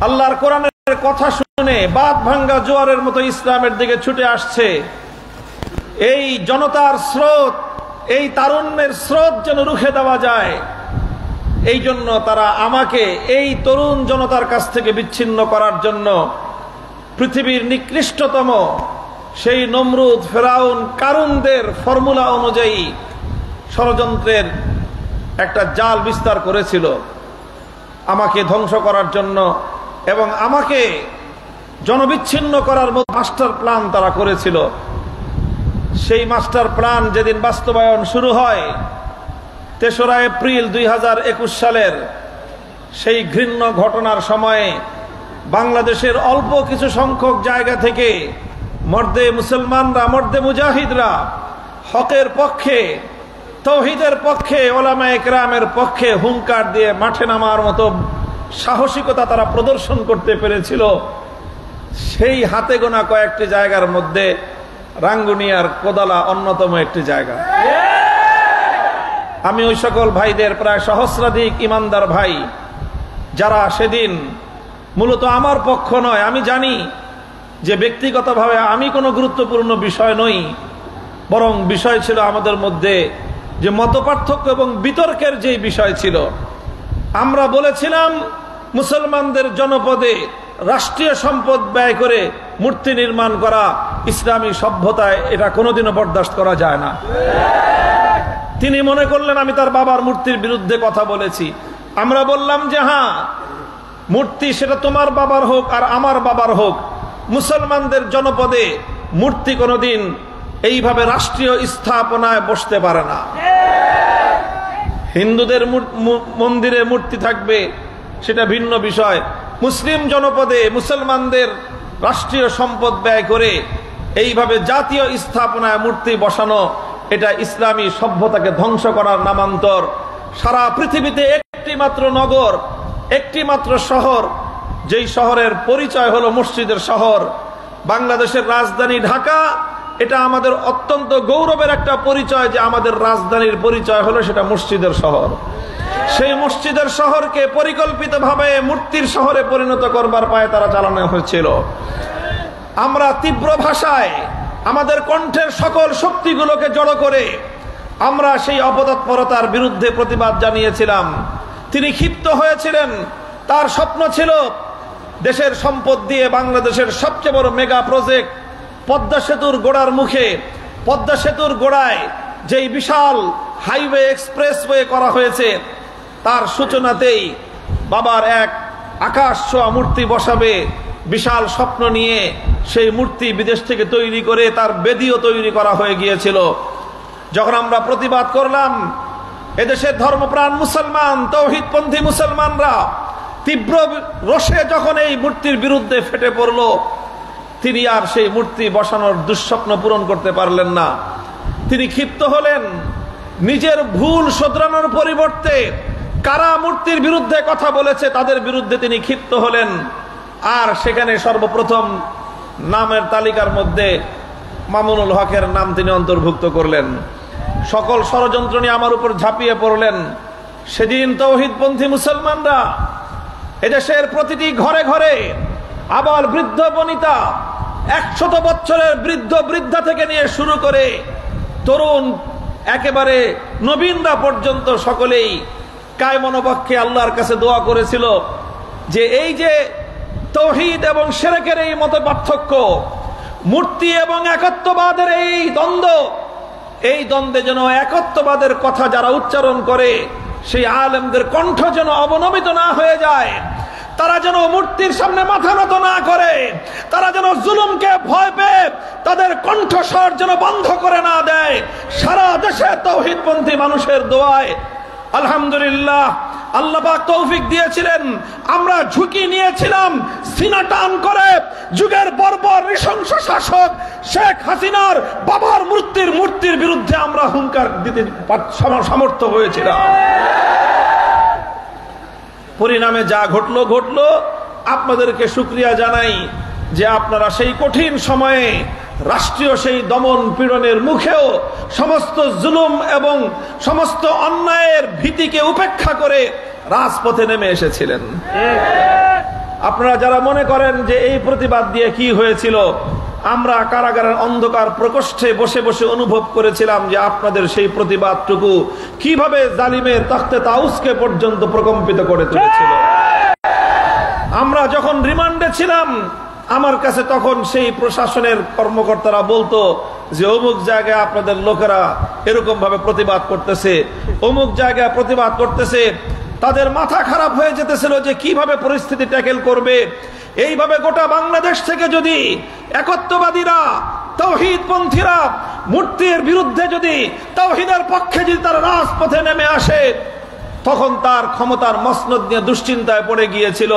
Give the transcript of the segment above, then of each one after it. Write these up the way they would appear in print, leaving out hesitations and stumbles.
আল্লাহর কোরআনের কথা শুনে বাদ ভাঙ্গা জোয়ারের মতো ইসলামের দিকে ছুটে আসছে। এই জনতার স্রোত, এই তারুণ্যের স্রোত যেন রুখে দেওয়া যায়, এই জন্য তারা আমাকে এই তরুণ জনতার কাছ থেকে বিচ্ছিন্ন করার জন্য পৃথিবীর নিকৃষ্টতম সেই নমরুদ, ফেরাউন, কারুনদের ফর্মুলা অনুযায়ী ষড়যন্ত্রের একটা জাল বিস্তার করেছিল আমাকে ধ্বংস করার জন্য, এবং আমাকে জনবিচ্ছিন্ন করার মতো মাস্টার প্ল্যান তারা করেছিল। সেই মাস্টার প্ল্যান যেদিন বাস্তবায়ন শুরু হয় ৩রা এপ্রিল ২০২১ সালের সেই ঘৃণ্য ঘটনার সময়ে বাংলাদেশের অল্প কিছু সংখ্যক জায়গা থেকে মর্দে মুসলমানরা, মর্দে মুজাহিদরা হকের পক্ষে, তৌহিদের পক্ষে, ওলামায়ে কেরামের পক্ষে হুঙ্কার দিয়ে মাঠে নামার মতো সাহসিকতা তারা প্রদর্শন করতে পেরেছিল। সেই হাতে গোনা কয়েকটি জায়গার মধ্যে রাঙ্গুনিয়ার কোদালা অন্যতম একটি জায়গা। আমি ওই সকল ভাইদের, প্রায় সহস্রাধিক ইমানদার ভাই যারা সেদিন মূলত আমার পক্ষ নয়, আমি জানি যে ব্যক্তিগতভাবে আমি কোনো গুরুত্বপূর্ণ বিষয় নই, বরং বিষয় ছিল আমাদের মধ্যে যে মতপার্থক্য এবং বিতর্কের যে বিষয় ছিল। আমরা বলেছিলাম মুসলমানদের জনপদে রাষ্ট্রীয় সম্পদ ব্যয় করে মূর্তি নির্মাণ করা ইসলামী সভ্যতায় এটা কোনোদিনও বরদাস্ত করা যায় না। তিনি মনে করলেন আমি তার বাবার মূর্তির বিরুদ্ধে কথা বলেছি। আমরা বললাম যে হ্যাঁ, মূর্তি সেটা তোমার বাবার হোক আর আমার বাবার হোক, মুসলমানদের জনপদে মূর্তি কোনোদিন এইভাবে রাষ্ট্রীয় স্থাপনায় বসতে পারে না। হিন্দুদের মন্দিরে মূর্তি থাকবে সেটা ভিন্ন বিষয়, মুসলিম জনপদে মুসলমানদের রাষ্ট্রীয় সম্পদ ব্যয় করে এইভাবে জাতীয় স্থাপনায় মূর্তি বসানো এটা ইসলামী সভ্যতাকে ধ্বংস করার নামান্তর। সারা পৃথিবীতে একটি মাত্র নগর, একটি মাত্র শহর, যেই শহরের পরিচয় হলো মসজিদের শহর, বাংলাদেশের রাজধানী ঢাকা। এটা আমাদের অত্যন্ত গৌরবের একটা পরিচয় যে আমাদের রাজধানীর পরিচয় হলো সেটা মসজিদের শহর। সেই মসজিদের শহরকে পরিকল্পিতভাবে মূর্তির শহরে পরিণত করবার পায়ে তারা চালানো হয়েছিল। আমরা তীব্র ভাষায় আমাদের কণ্ঠের সকল শক্তিগুলোকে জড়ো করে আমরা সেই অপতৎপরতার বিরুদ্ধে প্রতিবাদ জানিয়েছিলাম। তিনি ক্ষিপ্ত হয়েছিলেন, তার স্বপ্ন ছিল দেশের সম্পদ দিয়ে বাংলাদেশের সবচেয়ে বড় মেগা প্রজেক্ট পদ্মা সেতুর গোড়ার মুখে, পদ্মা সেতুর গোড়ায় যেই বিশাল হাইওয়ে এক্সপ্রেসওয়ে করা হয়েছে তার সূচনাতেই বাবার এক আকাশ ছোঁয়া মূর্তি বসাবে বিশাল স্বপ্ন নিয়ে সেই মূর্তি বিদেশ থেকে তৈরি করে তার বেদিও তৈরি করা হয়ে গিয়েছিল। যখন আমরা প্রতিবাদ করলাম, এদেশের ধর্মপ্রাণ মুসলমান, তৌহিদপন্থী মুসলমানরা তীব্র রোষে যখন এই মূর্তির বিরুদ্ধে ফেটে পড়ল, তিনি আর সেই মূর্তি বসানোর দুঃস্বপ্ন পূরণ করতে পারলেন না। তিনি ক্ষিপ্ত হলেন, নিজের ভুল শোধরানোর পরিবর্তে কারা মূর্তির বিরুদ্ধে কথা বলেছে তাদের বিরুদ্ধে তিনি ক্ষিপ্ত হলেন। আর সেখানে সর্বপ্রথম নামের তালিকার মধ্যে মামুনুল হকের নাম তিনি অন্তর্ভুক্ত করলেন। সকল ষড়যন্ত্র নিয়ে আমার উপর ঝাঁপিয়ে পড়লেন। সেদিন তৌহিদপন্থী মুসলমানরা এদেশের প্রতিটি ঘরে ঘরে আবার বৃদ্ধ বনিতা, 100 বছরের বৃদ্ধ বৃদ্ধা থেকে নিয়ে শুরু করে তরুণ একেবারে নবীনরা পর্যন্ত সকলেই কায়মনোবাক্যে আল্লাহর কাছে দোয়া করেছিল যে এই যে তৌহিদ এবং শিরকের এই মত পার্থক্য, মূর্তি এবং একত্ববাদের এই দ্বন্দ্ব, এই দ্বন্দ্বে যেন একত্ববাদের কথা যারা উচ্চারণ করে সেই আলেমদের কণ্ঠ যেন অবনমিত না হয়ে যায়, তারা যেন মূর্তির সামনে মাথা নত না করে, তারা যেন জুলুমকে ভয় পেয়ে তাদের কণ্ঠস্বর যেন বন্ধ করে না দেয়। সারা দেশে তৌহিদপন্থী মানুষের দোয়ায় আলহামদুলিল্লাহ আল্লাহ পাক তৌফিক দিয়েছিলেন। আমরা ঝুঁকি নিয়েছিলাম, সিনা টান করে যুগের বর্বর নৃশংস শাসক শেখ হাসিনার বাবার মূর্তির বিরুদ্ধে আমরা হুঙ্কার দিতে সামর্থ্য হয়েছিলাম। পরিণামে যা ঘটলো আপনাদেরকে শুকরিয়া জানাই যে আপনারা সেই কঠিন সময়ে রাষ্ট্রীয় সেই দমন পীড়নের মুখেও সমস্ত জুলুম এবং সমস্ত অন্যায়ের ভীতিকে উপেক্ষা করে রাজপথে নেমে এসেছিলেন। আপনারা যারা মনে করেন যে এই প্রতিবাদ দিয়ে কি হয়েছিল, আমরা কারাগারের অন্ধকার প্রকোষ্ঠে বসে বসে অনুভব করেছিলাম যে আপনাদের সেই প্রতিবাদটুকু কিভাবে জালিমের তখতে তাউসকে পর্যন্ত প্রকম্পিত করে তুলেছিল। আমরা যখন রিমান্ডে ছিলাম, আমার কাছে তখন সেই প্রশাসনের কর্মকর্তারা বলতো যে অমুক জায়গায় আপনাদের লোকেরা এরকম ভাবে প্রতিবাদ করতেছে, অমুক জায়গায় প্রতিবাদ করতেছে। তাদের মাথা খারাপ হয়ে যেতেছিল যে কিভাবে পরিস্থিতি ট্যাকেল করবে। এইভাবে গোটা বাংলাদেশ থেকে যদি একত্ববাদীরা, তাওহীদপন্থীরা মূর্তির বিরুদ্ধে যদি, তাওহীদের পক্ষে যদি তারা রাজপথে নেমে আসে, তখন তার ক্ষমতার মসনদ নিয়ে দুশ্চিন্তায় পড়ে গিয়েছিল।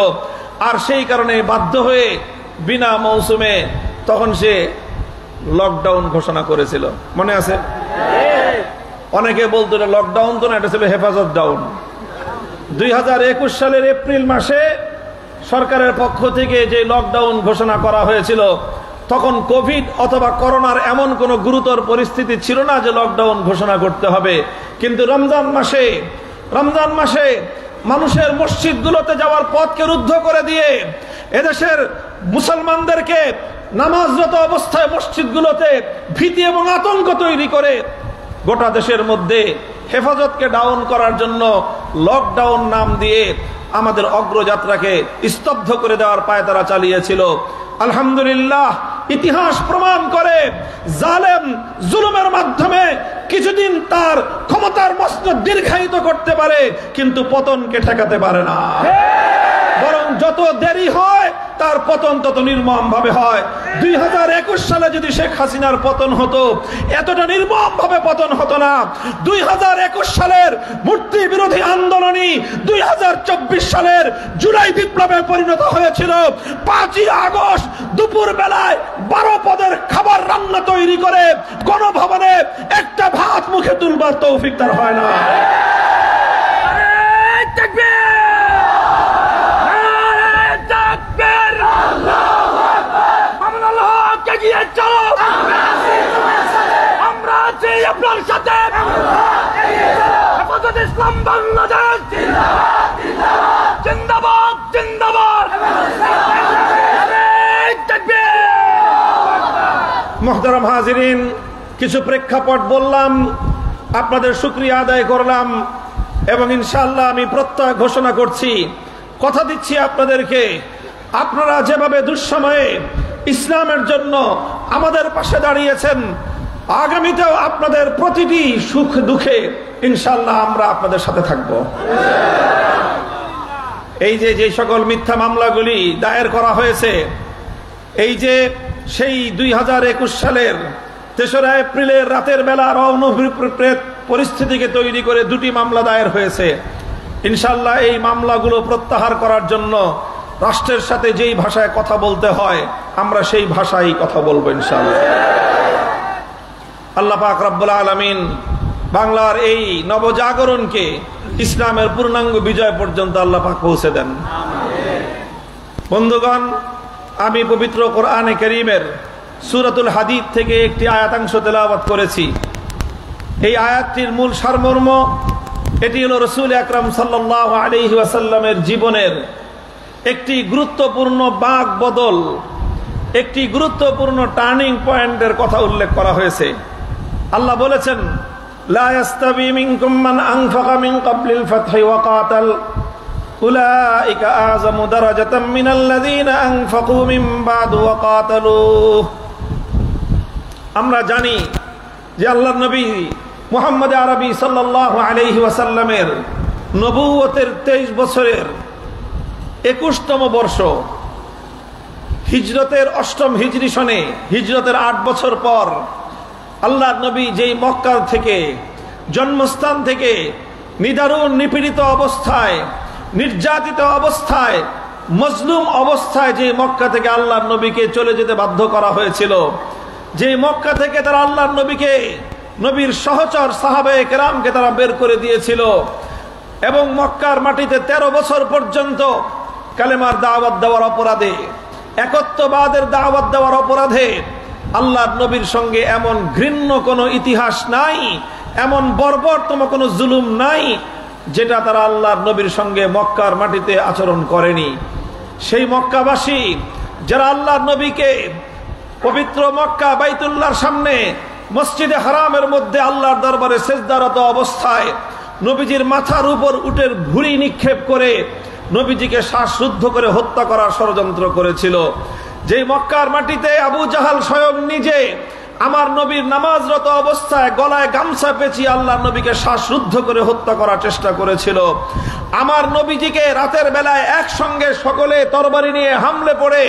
আর সেই কারণে বাধ্য হয়ে বিনা মৌসুমে তখন সে লকডাউন ঘোষণা করেছিল, মনে আছে? অনেকে বলতো এটা লকডাউন তো না, এটা ছিল হেফাজত ডাউন। 2021 সালের এপ্রিল মাসে সরকারের পক্ষ থেকে যে লকডাউন ঘোষণা করা হয়েছিল, তখন কোভিড অথবা করোনার এমন কোন গুরুতর পরিস্থিতি ছিল না যে লকডাউন ঘোষণা করতে হবে। কিন্তু রমজান মাসে মানুষের মসজিদগুলোতে যাওয়ার পথকে রুদ্ধ করে দিয়ে এদেশের মুসলমানদেরকে নামাজরত অবস্থায় মসজিদগুলোতে ভীতি এবং আতঙ্ক তৈরি করে গোটা দেশের মধ্যে হেফাজতকে ডাউন করার জন্য লকডাউন নাম দিয়ে আমাদের অগ্রযাত্রাকে স্তব্ধ করে দেওয়ার পায়তারা চালিয়েছিল। আলহামদুলিল্লাহ, ইতিহাস প্রমাণ করে জালেম জুলুমের মাধ্যমে কিছুদিন তার ক্ষমতার মসনদ দীর্ঘায়িত করতে পারে, কিন্তু পতনকে ঠেকাতে পারে না। বরং যত দেরি হয় তার পতন তত নির্মম ভাবে হয়। 2021 সালে যদি শেখ হাসিনার পতন হতো, এতটা নির্মম ভাবে পতন হতো না। 2021 সালের মূর্তি বিরোধী আন্দোলনই 2024 সালের জুলাই বিপ্লবে পরিণত হয়েছিল। 5ই আগস্ট দুপুর বেলায় 12 পদের খাবার রান্না তৈরি করে গণভবনে একটা ভাত মুখে তুলবার তৌফিক তার হয় না। আমরা আছি আপনার সাথে। হেফাজত ইসলাম বাংলাদেশ জিন্দাবাদ, জিন্দাবাদ। মুহতারাম হাজিরিন, কিছু প্রেক্ষাপট বললাম, আপনাদের শুকরিয়া আদায় করলাম এবং ইনশাআল্লাহ আমি প্রত্যয় ঘোষণা করছি, কথা দিচ্ছি আপনাদেরকে, আপনারা যেভাবে দুঃসময়ে ইসলামের জন্য আমাদের পাশে দাঁড়িয়েছেন, আগামীতেও আপনাদের প্রতিটি সুখ দুঃখে ইনশাআল্লাহ আমরা আপনাদের সাথে থাকব। এই যে সকল মিথ্যা মামলাগুলি দায়ের করা হয়েছে, এই যে সেই 2021 সালের 3রা এপ্রিলের রাতের বেলা অনভিপ্রেত পরিস্থিতিকে তৈরি করে 2টি মামলা দায়ের হয়েছে। ইনশাআল্লাহ এই মামলাগুলো প্রত্যাহার করার জন্য রাষ্ট্রের সাথে যেই ভাষায় কথা বলতে হয় আমরা সেই ভাষায় কথা বলবো ইনশাআল্লাহ। আল্লাহ পাক রব্বুল আলামিন বাংলার এই নবজাগরণকে ইসলামের পূর্ণাঙ্গ বিজয় পর্যন্ত আল্লাহ পাক পৌঁছে দেন। বন্ধুগণ, আমি পবিত্র কোরআনে কারীমের সূরাতুল হাদীদ থেকে একটি আয়াতাংশ তেলাওয়াত করেছি। এই আয়াতটির মূল সারমর্ম, এটি হলো রাসূল আকরাম সাল্লাল্লাহু আলাইহি ওয়াসাল্লামের জীবনের একটি গুরুত্বপূর্ণ বাঁক বদল, একটি গুরুত্বপূর্ণ টার্নিং পয়েন্টের কথা উল্লেখ করা হয়েছে। আল্লাহ বলেছেন, লা ইয়াস্তাবি মিনকুম মান আনফাকা মিন ক্বাবলিল ফাতহি ওয়া কাতাল উলাইকা আ'যামু দারাজাতাম মিনাল্লাযীনা আনফাকু মিন বা'দু ওয়া কাতালু। আমরা জানি যে আল্লাহর নবী মুহাম্মদ আরবি সাল্লাল্লাহু আলাইহি ওয়াসাল্লামের নবুয়তের 23 বছরের 21তম বর্ষ, হিজরতের 8ম হিজরি সনে, হিজরতের 8 বছর পর আল্লাহর নবী যেই মক্কা থেকে, জন্মস্থান থেকে নিদারুণ নিপীড়িত অবস্থায়, নির্যাতিত অবস্থায়, মজলুম অবস্থায় যে মক্কা থেকে আল্লাহর নবীকে চলে যেতে বাধ্য করা হয়েছিল, যে মক্কা থেকে তারা আল্লাহর নবীকে, নবীর সহচর সাহাবায়ে কেরামকে তারা বের করে দিয়েছিল এবং মক্কার মাটিতে 13 বছর পর্যন্ত কালেমার দাওয়াত দেওয়ার অপরাধে, একত্ববাদের দাওয়াত দেওয়ার অপরাধে আল্লাহর নবীর সঙ্গে এমন ঘৃণ্য কোনো ইতিহাস নাই, এমন বর্বরতম কোনো জুলুম নাই যেটা তারা আল্লাহর নবীর সঙ্গে মক্কার মাটিতে আচরণ করেনি। সেই মক্কাবাসী যারা আল্লাহর নবীকে পবিত্র মক্কা বাইতুল্লাহর সামনে মসজিদে হারামের মধ্যে আল্লাহর দরবারে সেজদারত অবস্থায় নবীজির মাথার উপর উটের ভুঁড়ি নিক্ষেপ করে নবীজিকে শ্বাসরুদ্ধ করে হত্যা করার ষড়যন্ত্র করেছিল, যে মক্কার মাটিতে আবু জাহাল স্বয়ং নিজে আমার নবীর নামাজরত অবস্থায় গলায় গামছা পেঁচিয়ে আল্লাহর নবীকে শ্বাসরুদ্ধ করে হত্যা করার চেষ্টা করেছিল, আমার নবীজিকে রাতের বেলায় একসঙ্গে সকলে তরবারি নিয়ে হামলে পড়ে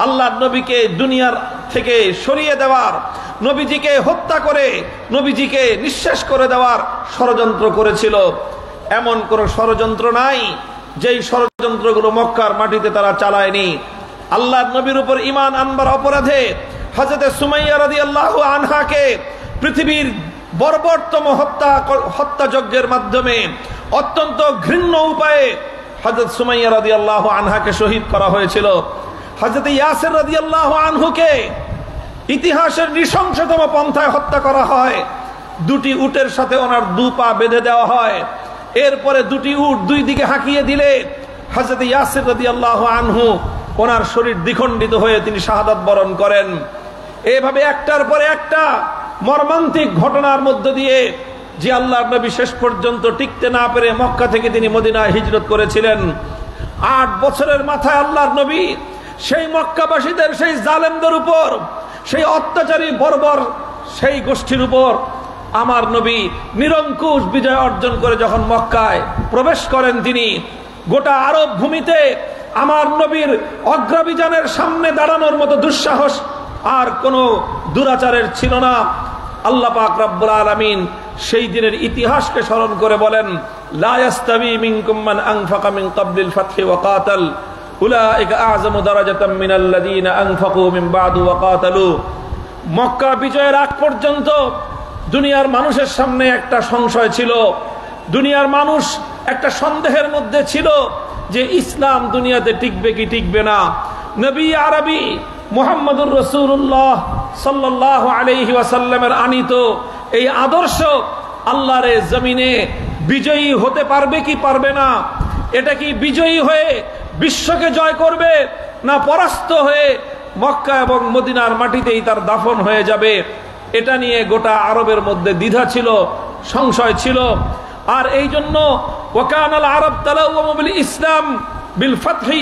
আল্লাহর নবীকে দুনিয়ার থেকে সরিয়ে দেওয়ার, নবীজিকে হত্যা করে নবীজিকে নিঃশেষ করে দেওয়ার ষড়যন্ত্র করেছিল। এমন কোনো ষড়যন্ত্র নাই যেই ষড়যন্ত্রগুলো মক্কার মাটিতে তারা চালায়নি। আল্লাহর নবীর উপর ঈমান আনবার অপরাধে হযরত সুমাইয়া রাদিয়াল্লাহু আনহাকে পৃথিবীর বর্বরতম হত্যাযজ্ঞের মাধ্যমে অত্যন্ত ঘৃণ্য উপায়ে হযরত সুমাইয়া রাদিয়াল্লাহু আনহাকে শহীদ করা হয়েছিল। হযরত ইয়াসির রাদিয়াল্লাহু আনহুকে ইতিহাসের নৃশংসতম পন্থায় হত্যা করা হয়। দুটি উটের সাথে ওনার দু পা বেঁধে দেওয়া হয়, এরপরে দুটি উট দুই দিকে হাঁকিয়ে দিলে হযরত ইয়াসির রাদিয়াল্লাহু আনহু ওনার শরীর দ্বিখণ্ডিত হয়ে তিনি শাহাদাত বরণ করেন। এভাবে একটার পরে একটা মর্মান্তিক ঘটনার মধ্য দিয়ে যে আল্লাহর নবী শেষ পর্যন্ত টিকতে না পেরে মক্কা থেকে তিনি মদিনায় হিজরত করেছিলেন। 8 বছরের মাথায় আল্লাহর নবী সেই মক্কাবাসীদের সেই জালেমদের উপর, সেই অত্যাচারী বর্বর সেই গোষ্ঠীর উপর আমার নবী নিরঙ্কুশ বিজয় অর্জন করে যখন মক্কায় প্রবেশ করেন, তিনি গোটা আরব ভূমিতে আমার নবীর অগ্রাভিযানের সামনে দাঁড়ানোর মতো দুঃসাহস আর কোনো দুরাচারের ছিল না। আল্লাহ পাক রব্বুল আলামিন সেই দিনের ইতিহাসকে স্মরণ করে বলেন, লা ইয়াস্তাবি মিনকুম মান আনফাকা মিন ক্বাবলিল ফাতহি ওয়া কাতাল উলাইকা আ'যামু দারাজাতাম মিনাল্লাযীনা আনফাকু মিন বা'দু ওয়া কাতালু। মক্কা বিজয়ের আগ পর্যন্ত দুনিয়ার মানুষের সামনে একটা সংশয় ছিল, দুনিয়ার মানুষ একটা সন্দেহের মধ্যে ছিল যে ইসলাম দুনিয়াতে টিকবে কি টিকবে না। নবী আরবি মুহাম্মদুর রাসূলুল্লাহ সাল্লাল্লাহু আলাইহি ওয়াসাল্লামের আনিত এই আদর্শ আল্লাহর জমিনে বিজয়ী হতে পারবে কি পারবে না, এটা কি বিজয়ী হয়ে বিশ্বকে জয় করবে না পরাস্ত হয়ে মক্কা এবং মদিনার মাটিতেই তার দাফন হয়ে যাবে, এটা নিয়ে গোটা আরবের মধ্যে দ্বিধা ছিল, সংশয় ছিল। আর এই জন্য ওয়াকানাল আরব তালাওয়ামু বিল ইসলাম বিল ফাতহি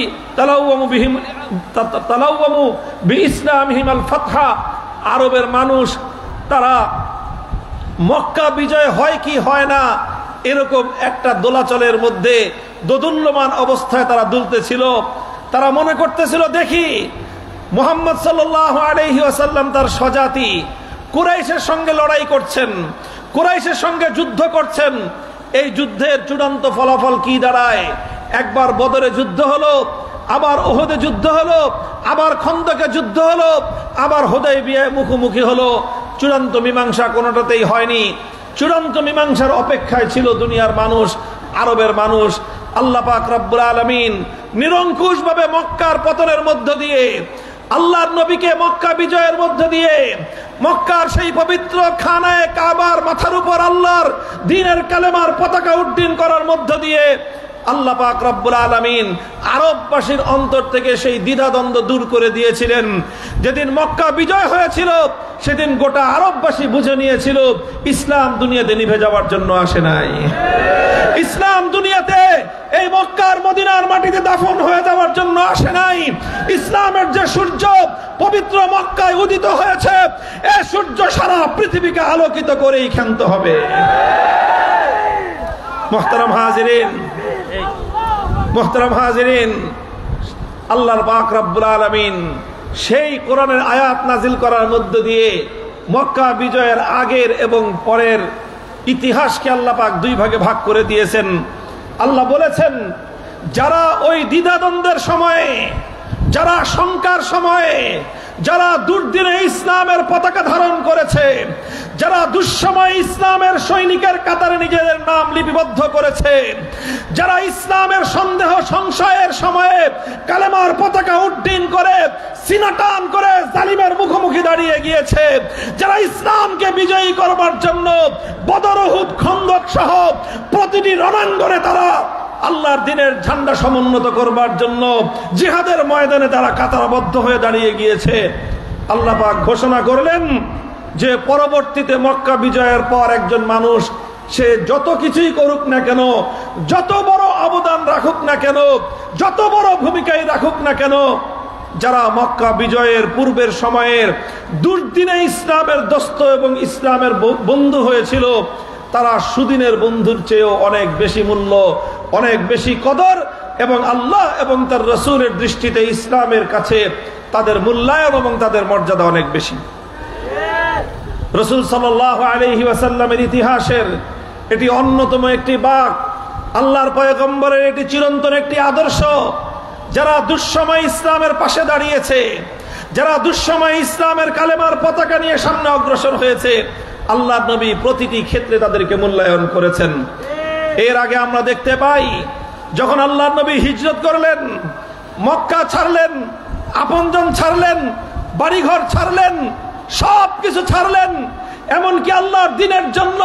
তালাওয়ামু বিইসলামিহিম আল ফাতহা। আরবের মানুষ তারা মক্কা বিজয় হয় কি হয় না এরকম একটা দোলাচলের মধ্যে দোদুল্যমান অবস্থায় তারা দুলতেছিল। তারা মনে করতেছিল, দেখি মুহাম্মদ সাল্লাল্লাহু আলাইহি ওয়াসাল্লাম তার স্বজাতি কুরাইশের সঙ্গে লড়াই করছেন, কুরাইশের সঙ্গে যুদ্ধ করছেন, এই যুদ্ধের চূড়ান্ত ফলাফল কি দাঁড়ায়? একবার বদরে যুদ্ধ হলো, আবার ওহদে যুদ্ধ হলো, আবার খন্দকে যুদ্ধ হলো, আবার হুদায়বিয়ায় মুখোমুখি হলো। চূড়ান্ত মীমাংসা কোনোটাতেই হয়নি। চূড়ান্ত মীমাংসার অপেক্ষায় ছিল দুনিয়ার মানুষ, আরবের মানুষ। আল্লাহ পাক রব্বুল আলামিন নিরঙ্কুশভাবে মক্কার পতনের মধ্য দিয়ে, আল্লাহর নবীকে মক্কা বিজয়ের মধ্য দিয়ে, মক্কার সেই পবিত্র খানায়ে কাবার মাথার উপর আল্লাহর দ্বীনের কালেমার পতাকা উড্ডীন করার মধ্য দিয়ে আল্লাহ পাক রব্বুল আলামিন আরববাসীর অন্তর থেকে সেই দ্বিধাদ্বন্দ্ব দূর করে দিয়েছিলেন। যেদিন মক্কা বিজয় হয়েছিল সেদিন গোটা আরববাসী বুঝে নিয়েছিল ইসলাম দুনিয়াতে নিভে যাওয়ার জন্য আসে নাই। ইসলাম দুনিয়াতে এই মক্কার মদিনার মাটিতে দাফন হয়ে যাওয়ার জন্য আসে নাই। ইসলামের যে সূর্য পবিত্র মক্কায় উদিত হয়েছে, এই সূর্য সারা পৃথিবীকে আলোকিত করেই ক্ষান্ত হবে। মুহতারাম হাজিরিন, মুহতারাম হাজিরিন, আল্লাহর পাক রব্বুল আলামিন সেই কোরআনের আয়াত নাজিল করার মধ্য দিয়ে মক্কা বিজয়ের আগের এবং পরের ইতিহাসকে আল্লাহ পাক দুই ভাগে ভাগ করে দিয়েছেন। আল্লাহ বলেছেন, যারা ওই দ্বিধাদ্বন্দ্বের সময়ে, যারা শঙ্কার সময়ে, যারা দুর্দিনে ইসলামের পতাকা ধারণ করেছে, যারা দুঃসময় ইসলামের সৈনিকের কাতারে নিজেদের নাম লিপিবদ্ধ করেছে, যারা ইসলামের সন্দেহ সংশয়ের সময়ে কালেমার পতাকা উড্ডীন করে সিনা টান করে জালিমের মুখোমুখি দাঁড়িয়ে গিয়েছে, যারা ইসলামকে বিজয়ী করবার জন্য বদর, উহুদ, খন্দক সহ প্রতিটি রণাঙ্গনে তারা আল্লাহর দ্বীনের ঝান্ডা সমুন্নত করবার জন্য জিহাদের ময়দানে তারা কাতারবদ্ধ হয়ে দাঁড়িয়ে গিয়েছে। আল্লাহ পাক ঘোষণা করলেন যে পরবর্তীতে মক্কা বিজয়ের পর একজন মানুষ সে যত কিছুই করুক না কেন, যত বড় অবদান রাখুক না কেন, যত বড় ভূমিকাই রাখুক না কেন, যারা মক্কা বিজয়ের পূর্বের সময়ের দুর্দিনে ইসলামের দোস্ত এবং ইসলামের বন্ধু হয়েছিল, তারা সুদিনের বন্ধুর চেয়েও অনেক বেশি মূল্য, অনেক বেশি কদর, এবং আল্লাহ এবং তার রাসূলের দৃষ্টিতে ইসলামের কাছে তাদের মূল্যায়ন এবং তাদের মর্যাদা অনেক বেশি। রাসূল সাল্লাল্লাহু আলাইহি ওয়াসাল্লামের ইতিহাসের এটি অন্যতম একটি বাক, আল্লাহর পয়গম্বরের এটি চিরন্তন একটি আদর্শ। যারা দুঃসময় ইসলামের পাশে দাঁড়িয়েছে, যারা দুঃসময় ইসলামের কালেমার পতাকা নিয়ে সামনে অগ্রসর হয়েছে, আল্লাহর নবী প্রতিটি ক্ষেত্রে তাদেরকে মূল্যায়ন করেছেন। এর আগে আমরা দেখতে পাই যখন আল্লাহর নবী হিজরত করলেন, মক্কা ছাড়লেন, আপনজন ছাড়লেন, বাড়িঘর ছাড়লেন, সব কিছু ছাড়লেন, এমনকি আল্লাহর দ্বীনের জন্য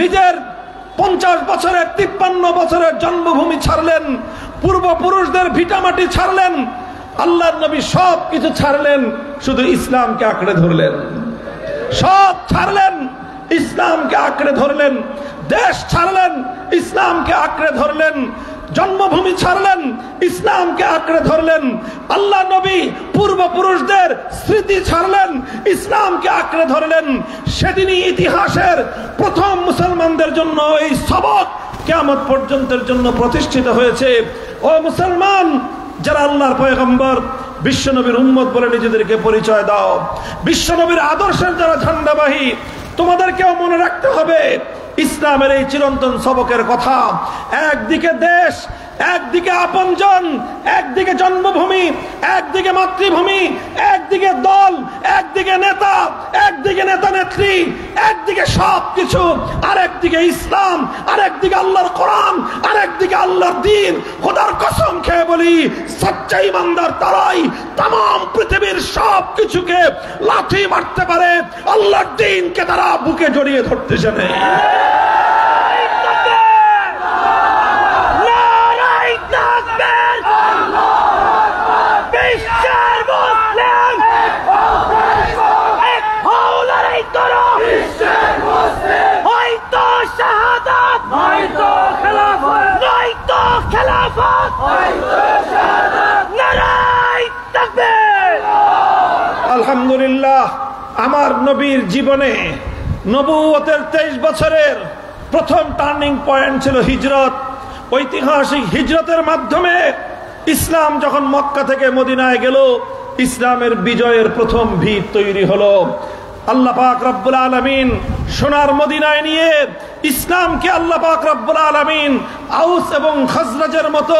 নিজের 50 বছরের 53 বছরের জন্মভূমি ছাড়লেন, পূর্বপুরুষদের ভিটামাটি ছাড়লেন, আল্লাহর নবী সব কিছু ছাড়লেন, শুধু ইসলামকে আঁকড়ে ধরলেন। সব ছাড়লেন, ইসলামকে আঁকড়ে ধরলেন। দেশ ছাড়লেন, ইসলামকে আঁকড়ে ধরলেন। জন্মভূমি ছাড়লেন, ইসলামকে আঁকড়ে ধরলেন। আল্লাহ নবী পূর্বপুরুষদের স্মৃতি ছাড়লেন, ইসলামকে আঁকড়ে ধরলেন। সেদিনই ইতিহাসের প্রথম মুসলমানদের জন্য এই সবক কিয়ামত পর্যন্তের জন্য প্রতিষ্ঠিত হয়েছে। ও মুসলমান, যারা আল্লাহর পয়গম্বর বিশ্বনবীর উম্মত বলে নিজেদেরকে পরিচয় দাও, বিশ্বনবীর আদর্শের যারা ঝান্ডাবাহী, তোমাদেরকেও মনে রাখতে হবে ইসলামের এই চিরন্তন সবকের কথা। একদিকে দেশ, একদিকে আপনজন, একদিকে জন্মভূমি, একদিকে মাতৃভূমি, একদিকে দল, একদিকে নেতা, একদিকে নেতা নেত্রী, একদিকে সবকিছু, আরেকদিকে ইসলাম, আরেকদিকে আল্লাহর কোরআন, আরেকদিকে আল্লাহর দ্বীন। খোদার কসম খেয়ে বলি, সচ্চা ইমানদার তারাই তাম পৃথিবীর সবকিছুকে লাথি মারতে পারে, আল্লাহর দ্বীনকে তারা বুকে জড়িয়ে ধরতে জানে। আলহামদুলিল্লাহ, আমার নবীর জীবনে নবুয়তের 23 বছরের প্রথম টার্নিং পয়েন্ট ছিল হিজরত। ঐতিহাসিক হিজরতের মাধ্যমে ইসলাম যখন মক্কা থেকে মদিনায় গেল, ইসলামের বিজয়ের প্রথম ভিত তৈরি হলো। আল্লাহ পাক রব্বুল আলামিন সোনার মদিনায় নিয়ে ইসলামকে আল্লাহ পাক রব্বুল আলামিন আউস এবং খাজরাজের মতো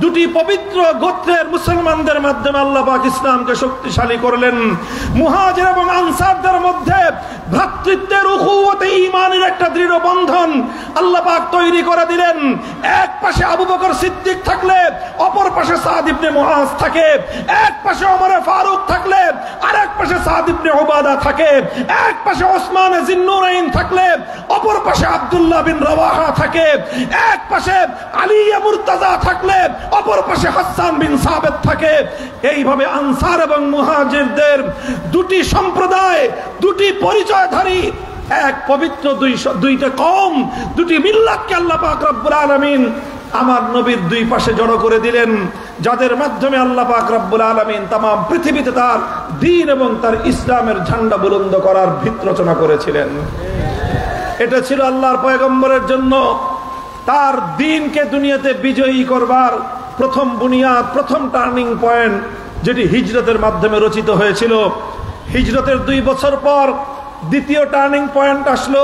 দুটি পবিত্র গোত্রের মুসলমানদের মাধ্যমে আল্লাহ পাক ইসলামকে শক্তিশালী করলেন। মুহাজির এবং আনসারদের মধ্যে ভ্রাতৃত্বের উখুওয়াতে ঈমানের একটা দৃঢ় বন্ধন আল্লাহ পাক তৈরি করে দিলেন। এক পাশে আবু বকর সিদ্দিক থাকলে অপর পাশে সাদ ইবনে মুআজ থাকে, এক পাশে ওমর ফারুক থাকলে আরেক পাশে সাদ ইবনে উবাদা থাকে, এক পাশে ওসমান জিন্নুরাইন থাকলে অপর পাশে আব্দুল্লাহ বিন রাওয়াহা থাকে, এক পাশে আলী মুরতাজা থাকলে অপর পাশে হাসান বিন সাবিত থাকে। এইভাবে আনসার এবং মুহাজিরদের দুটি সম্প্রদায়, দুটি পরিচয়ধারী, এক পবিত্র দুইটা কওম, দুটি মিল্লাতকে আল্লাহ পাক রব্বুল আলামিন আমার নবীর দুই পাশে জড়ো করে দিলেন, যাদের মাধ্যমে আল্লাহ পাক রব্বুল আলামিন তাম পৃথিবীতে তার দ্বীন এবং তার ইসলামের ঝান্ডা বুলন্দ করার ভিত রচনা করেছিলেন। এটা ছিল আল্লাহর পয়গম্বরের জন্য তার দ্বীনকে দুনিয়াতে বিজয়ী করবার প্রথম বুনিয়াদ, প্রথম টার্নিং পয়েন্ট, যেটি হিজরতের মাধ্যমে রচিত হয়েছিল। হিজরতের 2 বছর পর দ্বিতীয় টার্নিং পয়েন্ট আসলো,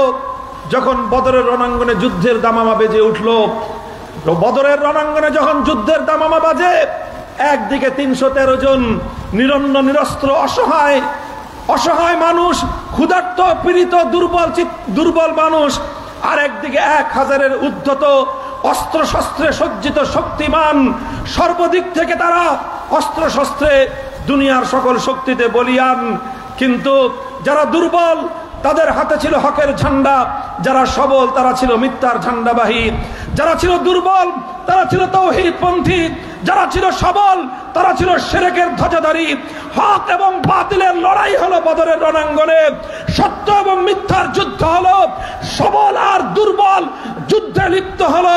যখন বদরের রণাঙ্গনে যুদ্ধের দামামা বেজে উঠল। বদরের রণাঙ্গনে যখন যুদ্ধের দামামা বাজে, একদিকে 313 জন নিরন্ন নিরস্ত্র অসহায় মানুষ, ক্ষুধার্ত পীড়িত দুর্বল মানুষ, আর একদিকে 1000-এর উদ্ধত অস্ত্র শস্ত্রে সজ্জিত শক্তিমান, সর্বদিক থেকে তারা অস্ত্র শস্ত্রে দুনিয়ার সকল শক্তিতে বলিয়ান। কিন্তু যারা দুর্বল তাদের হাতে ছিল হকের ঝান্ডা, যারা সবল তারা ছিল মিথ্যার ঝান্ডাবাহী, যারা ছিল দুর্বল তারা ছিল তাওহীদপন্থী, যারা ছিল সবল তারা ছিল শিরকের ধ্বজাধারী। হক এবং বাতিলের লড়াই হলো বদরের রণাঙ্গনে, সত্য এবং মিথ্যার যুদ্ধ হলো, সবল আর দুর্বল যুদ্ধে লিপ্ত হলো।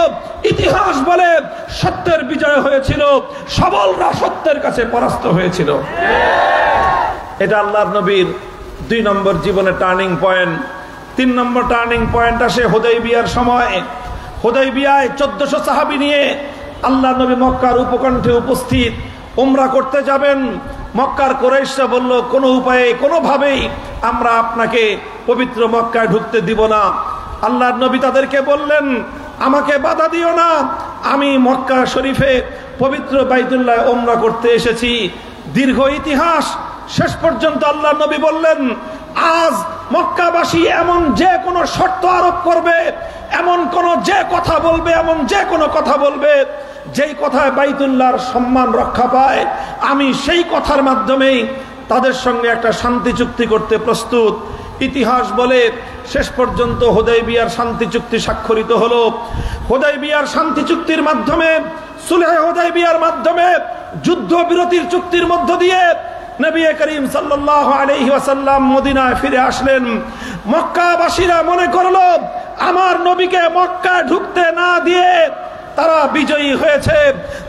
ইতিহাস বলে সত্যের বিজয় হয়েছিল, সবলরা সত্যের কাছে পরাস্ত হয়েছিল। এটা আল্লাহর নবীর 2 নম্বর জীবনের টার্নিং পয়েন্ট। 3 নম্বর টার্নিং পয়েন্ট আসে হুদাইবিয়ার সময়। হুদাইবিয়ায় 1400 সাহাবী নিয়ে আল্লাহর নবী মক্কার উপকণ্ঠে উপস্থিত, উমরা করতে যাবেন। মক্কার কুরাইশরা বলল, কোনো উপায়ে কোনোভাবেই আমরা আপনাকে পবিত্র মক্কায় ঢুকতে দিব না। আল্লাহর নবী তাদেরকে বললেন, আমাকে বাধা দিও না, আমি মক্কা শরীফে পবিত্র বাইতুল্লাহ উমরা করতে এসেছি। দীর্ঘ ইতিহাস শেষ পর্যন্ত আল্লাহর নবী বললেন, আজ মক্কাবাসী এমন যে কোনো শর্ত আরোপ করবে, এমন কোন যে কথা বলবে, এমন যে কোনো কথা বলবে যেই কথায় বাইতুল্লাহর সম্মান রক্ষা পায়, আমি সেই কথার মাধ্যমেই তাদের সঙ্গে একটা শান্তি চুক্তি করতে প্রস্তুত। ইতিহাস বলে শেষ পর্যন্ত হুদাইবিয়ার শান্তি চুক্তি স্বাক্ষরিত হলো। হুদাইবিয়ার শান্তি চুক্তির মাধ্যমে, সুলহ হুদাইবিয়ার মাধ্যমে, যুদ্ধ বিরতির চুক্তির মধ্য দিয়ে নবী করিম সাল্লাল্লাহু আলাইহি ওয়াসাল্লাম মদিনায় ফিরে আসলেন। মক্কাবাসীরা মনে করলো আমার নবীকে মক্কা ঢুকতে না দিয়ে তারা বিজয়ী হয়েছে।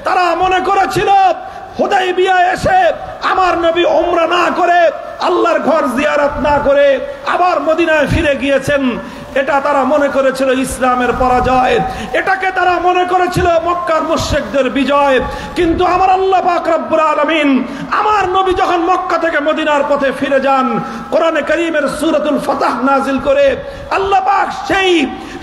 তারা মনে করেছিল হুদাইবিয়ায় এসে আমার নবী উমরা না করে, আল্লাহর ঘর জিয়ারত না করে আবার মদিনায় ফিরে গিয়েছেন। এটা তারা মনে করেছিল ইসলামের পরাজয়, এটাকে তারা মনে করেছিল মক্কার মুশরিকদের বিজয়। কিন্তু আমার আল্লাহ পাক রব্বুল আলামিন আমার নবী যখন মক্কা থেকে মদিনার পথে ফিরে যান, কোরআনে কারীমের সূরাতুল ফাতহ নাজিল করে আল্লাহ পাক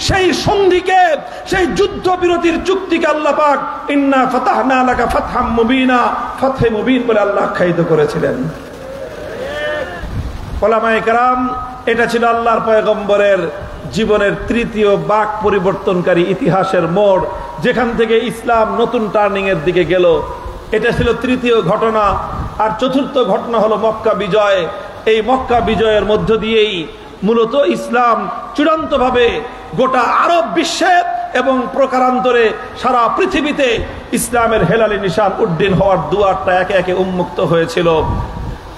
সেই সন্ধিকে, সেই যুদ্ধ বিরতির চুক্তিকে আল্লাহ পাক ইন্না ফাতাহনা লাকা ফাতহাম মুবিনা, ফাতহে মুবিন বলে আল্লাহ আখ্যায়িত করেছিলেন। উলামায়ে কেরাম, এটা ছিল আল্লাহর পয়গম্বরের জীবনের 3য় বাক পরিবর্তনকারী ইতিহাসের মোড়, যেখান থেকে ইসলাম নতুন টার্নিং এর দিকে গেল। এটা ছিল 3য় ঘটনা। আর 4র্থ ঘটনা হলো মক্কা বিজয়। এই মক্কা বিজয়ের মধ্য দিয়েই মূলত ইসলাম চূড়ান্তভাবে গোটা আরব বিশ্বে এবং প্রকারান্তরে সারা পৃথিবীতে ইসলামের হেলালি নিশান উড্ডীন হওয়ার দুয়ারটা একে একে উন্মুক্ত হয়েছিল।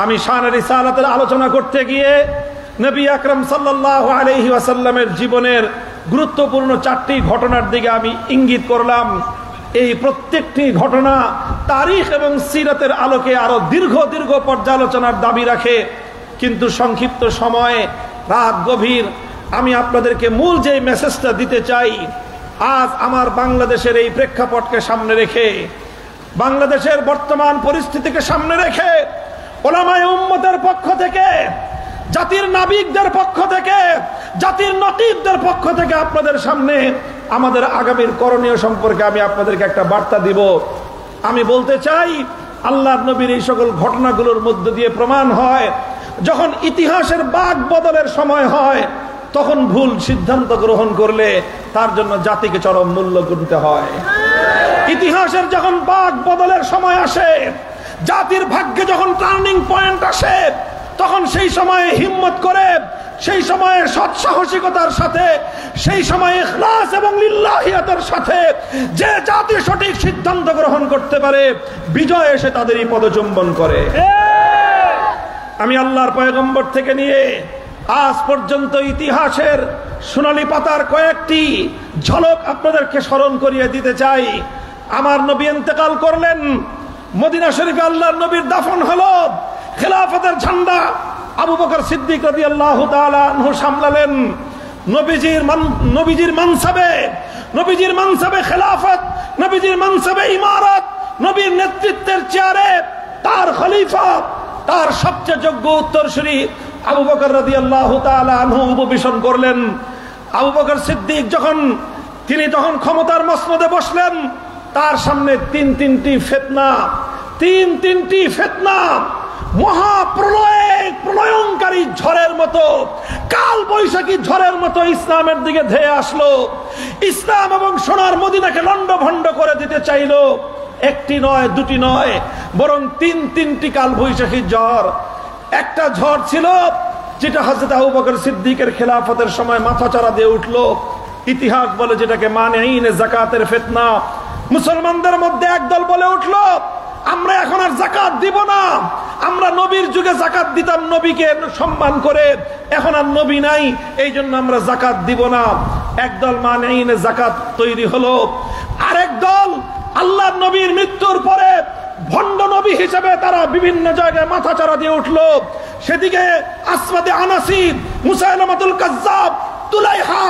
আমি শান রিসালাতের আলোচনা করতে গিয়ে নবী আকরাম সাল্লাল্লাহু আলাইহি ওয়াসাল্লামের জীবনের গুরুত্বপূর্ণ 4টি ঘটনার দিকে আমি ইঙ্গিত করলাম। এই প্রত্যেকটি ঘটনা তারিখ এবং সিরাতের আলোকে আরো দীর্ঘ দীর্ঘ পর্যালোচনার দাবি রাখে। কিন্তু সংক্ষিপ্ত সময়ে, রাত গভীর, আমি আপনাদেরকে মূল যে মেসেজটা দিতে চাই, আজ আমার বাংলাদেশের এই প্রেক্ষাপটকে সামনে রেখে, বাংলাদেশের বর্তমান পরিস্থিতিকে সামনে রেখে, উলামায়ে উম্মতের পক্ষ থেকে, জাতির নাবিকদের পক্ষ থেকে, জাতির নকিবদের পক্ষ থেকে আপনাদের সামনে আমাদের আগামীর করণীয় সম্পর্কে আমি আপনাদেরকে একটা বার্তা দিব। আমি বলতে চাই, আল্লাহর নবীর এই সকল ঘটনাগুলোর মধ্য দিয়ে প্রমাণ হয়, যখন ইতিহাসের বাক বদলের সময় হয়, তখন ভুল সিদ্ধান্ত গ্রহণ করলে তার জন্য জাতিকে চরম মূল্য গুনতে হয়। ইতিহাসের যখন বাক বদলের সময় আসে, জাতির ভাগ্যে যখন টার্নিং পয়েন্ট আসে, তখন সেই সময়ে হিম্মত করে, সেই সময়ে সৎসাহসিকতার সাথে, সেই সময়ে ইখলাস এবং লিল্লাহিয়াতের সাথে যে জাতি সঠিক সিদ্ধান্ত গ্রহণ করতে পারে, বিজয় এসে তাদেরই পদচুম্বন করে। আমি আল্লাহর পয়গম্বর থেকে নিয়ে আজ পর্যন্ত ইতিহাসের সোনালী পাতার কয়েকটি ঝলক আপনাদেরকে স্মরণ করিয়ে দিতে চাই। আমার নবী ইন্তেকাল করলেন, মদিনা শরীফে আল্লাহর নবীর দাফন হলো, খেলাফতের ঝান্ডা আবু বকর সিদ্দিক রাদিয়াল্লাহু তাআলা আনহু সামলালেন। নবীজির মানসাবে খেলাফত, নবীজির মানসাবে ইমারত, নবীর নেতৃত্বের চেয়ারে তার খলিফা, তার সবচেয়ে যোগ্য উত্তরসূরি আবু বকর রাদিয়াল্লাহু তাআলা আনহু উপবেশন করলেন। আবু বকর সিদ্দিক যখন ক্ষমতার মসনদে বসলেন, তার সামনে তিনটি ফিতনা প্রলয়ঙ্কারী ঝড়ের মতো, কাল বৈশাখী ঝড়ের মতো ইসলামের দিকে ধেয়ে আসলো। ইসলাম এবং সোনার মদিনাকে লন্ডভন্ড করে দিতে চাইলো। একটি নয়, দুটি নয়, বরং তিনটি কাল বৈশাখী ঝড়। একটা ঝড় ছিল যেটা হযরত আবু বকর সিদ্দিকের খেলাফতের সময় মাথাচাড়া দিয়ে উঠলো। ইতিহাস বলে যেটাকে মানেইন যাকাতের ফিতনা। মুসলমানদের মধ্যে একদল বলে উঠল, আমরা এখন আর যাকাত দিব না, আমরা নবীর যুগে যাকাত দিতাম নবীকে সম্মান করে, এখন আর নবী নাই, এই জন্য আমরা যাকাত দিব না। একদল মানেইনে যাকাত তৈরি হলো। আরেক দল আল্লাহর নবীর মৃত্যুর পরে ভণ্ড নবী হিসেবে তারা বিভিন্ন জায়গায় মাথাচাড়া দিয়ে উঠলো। সেদিকে আসওয়াদে আনাসি, মুসাইলামাতুল কাজ্জাব, তুলাইহা,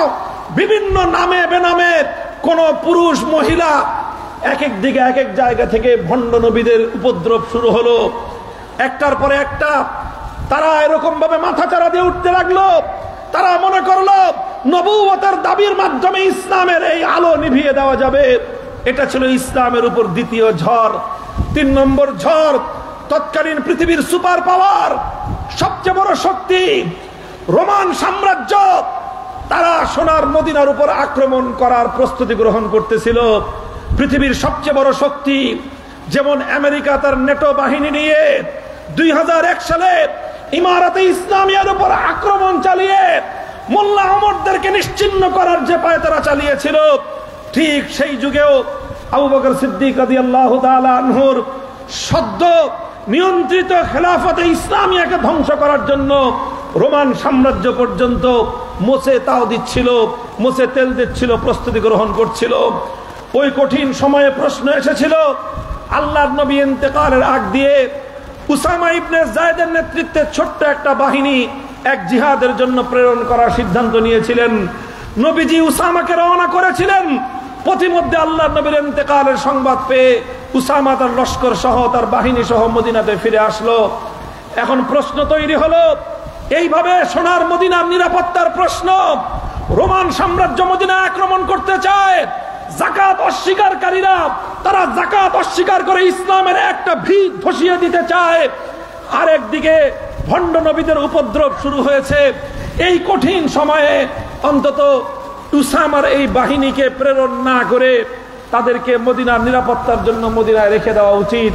বিভিন্ন নামে বেনামে কোন পুরুষ মহিলা এক এক দিকে এক এক জায়গা থেকে ভণ্ড নবীদের উপদ্রব শুরু হলো। একটার পরে একটা তারা এরকম ভাবে মাথাচাড়া দিয়ে উঠতে লাগলো। তারা মনে করলো নবুয়তের দাবির মাধ্যমে ইসলামের এই আলো নিভিয়ে দেওয়া যাবে। এটা ছিল ইসলামের উপর দ্বিতীয় ঝড়। 3 নম্বর ঝড়, তৎকালীন পৃথিবীর সুপার পাওয়ার, সবচেয়ে বড় শক্তি রোমান সাম্রাজ্য, তারা সোনার মদিনার উপর আক্রমণ করার প্রস্তুতি গ্রহণ করতেছিল। পৃথিবীর সবচেয়ে বড় শক্তি যেমন আমেরিকা তার নেটো বাহিনী নিয়ে 2001 সালে ইমারাতে ইসলামিয়ার উপর আক্রমণ চালিয়ে মোল্লা ওমরদেরকে নিশ্চিহ্ন করার যে পায়তারা চালিয়েছিল, ঠিক সেই যুগেও আবু বকর সিদ্দিক রাদিয়াল্লাহু তাআলা আনহুর সদ্য নিয়ন্ত্রিত খেলাফতে ইসলামিয়াকে ধ্বংস করার জন্য রোমান সাম্রাজ্য পর্যন্ত মোচে তাও দিচ্ছিল, মোচে তেল দিচ্ছিল, প্রস্তুতি গ্রহণ করছিল। ওই কঠিন সময়ে প্রশ্ন এসেছিল, আল্লাহর নবী ইন্তেকালের আগ দিয়ে উসামা ইবনে যায়েদের নেতৃত্বে ছোট্ট একটা বাহিনী এক জিহাদের জন্য প্রেরণ করার সিদ্ধান্ত নিয়েছিলেন। নবীজি উসামাকে রওনা করেছিলেন। পথিমধ্যে আল্লাহর নবীর ইন্তেকালের সংবাদ পেয়ে উসামা তার লস্কর সহ তার বাহিনী সহ মদিনাতে ফিরে আসলো। এখন প্রশ্ন তৈরি হলো, এইভাবে সোনার মদিনার নিরাপত্তার প্রশ্ন, রোমান সাম্রাজ্য মদিনা আক্রমণ করতে চায়, যাকাত অস্বীকারীরা তারা যাকাত অস্বীকার করে ইসলামের একটা ভিত ধসিয়ে দিতে চায়, আরেকদিকে ভণ্ড নবীদের উপদ্রব শুরু হয়েছে। এই কঠিন সময়ে অন্তত উসামার এই বাহিনীকে প্রেরণ না করে তাদেরকে মদিনার নিরাপত্তার জন্য মদিনায় রেখে দেওয়া উচিত।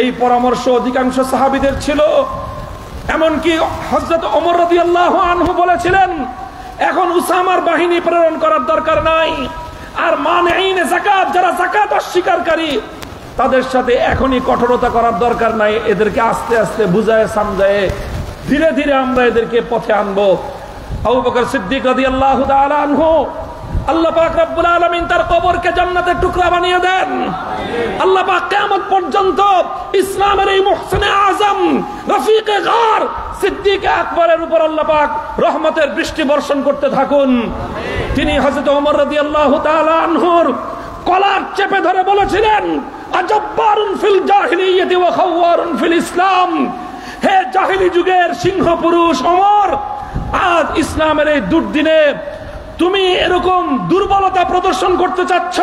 এই পরামর্শ অধিকাংশ সাহাবীদের ছিল। এমনকি হযরত ওমর রাদিয়াল্লাহু আনহু বলেছিলেন, এখন উসামার বাহিনী প্রেরণ করার দরকার নাই, আর মানেইনে যাকাত, যারা যাকাত অস্বীকারী, তাদের সাথে এখনই কঠোরতা করার দরকার নাই। এদেরকে আস্তে আস্তে বুঝায় সামজায়ে ধীরে ধীরে আমরা এদেরকে পথে আনবো। আবু বকর সিদ্দিক রাদিয়াল্লাহু তাআলা আনহু, আল্লাহ পাক রব্বুল আলামিন তার কবরকে জান্নাতের টুকরা বানিয়ে দেন। আল্লাহ পাক কিয়ামত পর্যন্ত ইসলামের এই মুহসিনে আযম রফিকে গার সিদ্দিক আকবরের উপর আল্লাহ পাক রহমতের বৃষ্টি বর্ষণ করতে থাকুন। তিনি হযরত ওমর রাদিয়াল্লাহু তাআলা আনহুর কলার চেপে ধরে বলেছিলেন, আজব্বারুন ফিল জাহিলিয়্যাতি ওয়া খাওয়ারুন ফিল ইসলাম। হে জাহিলি যুগের সিংহ পুরুষ ওমর, আজ ইসলামের এই দুর্দিনে তুমি এরকম দুর্বলতা প্রদর্শন করতে চাচ্ছ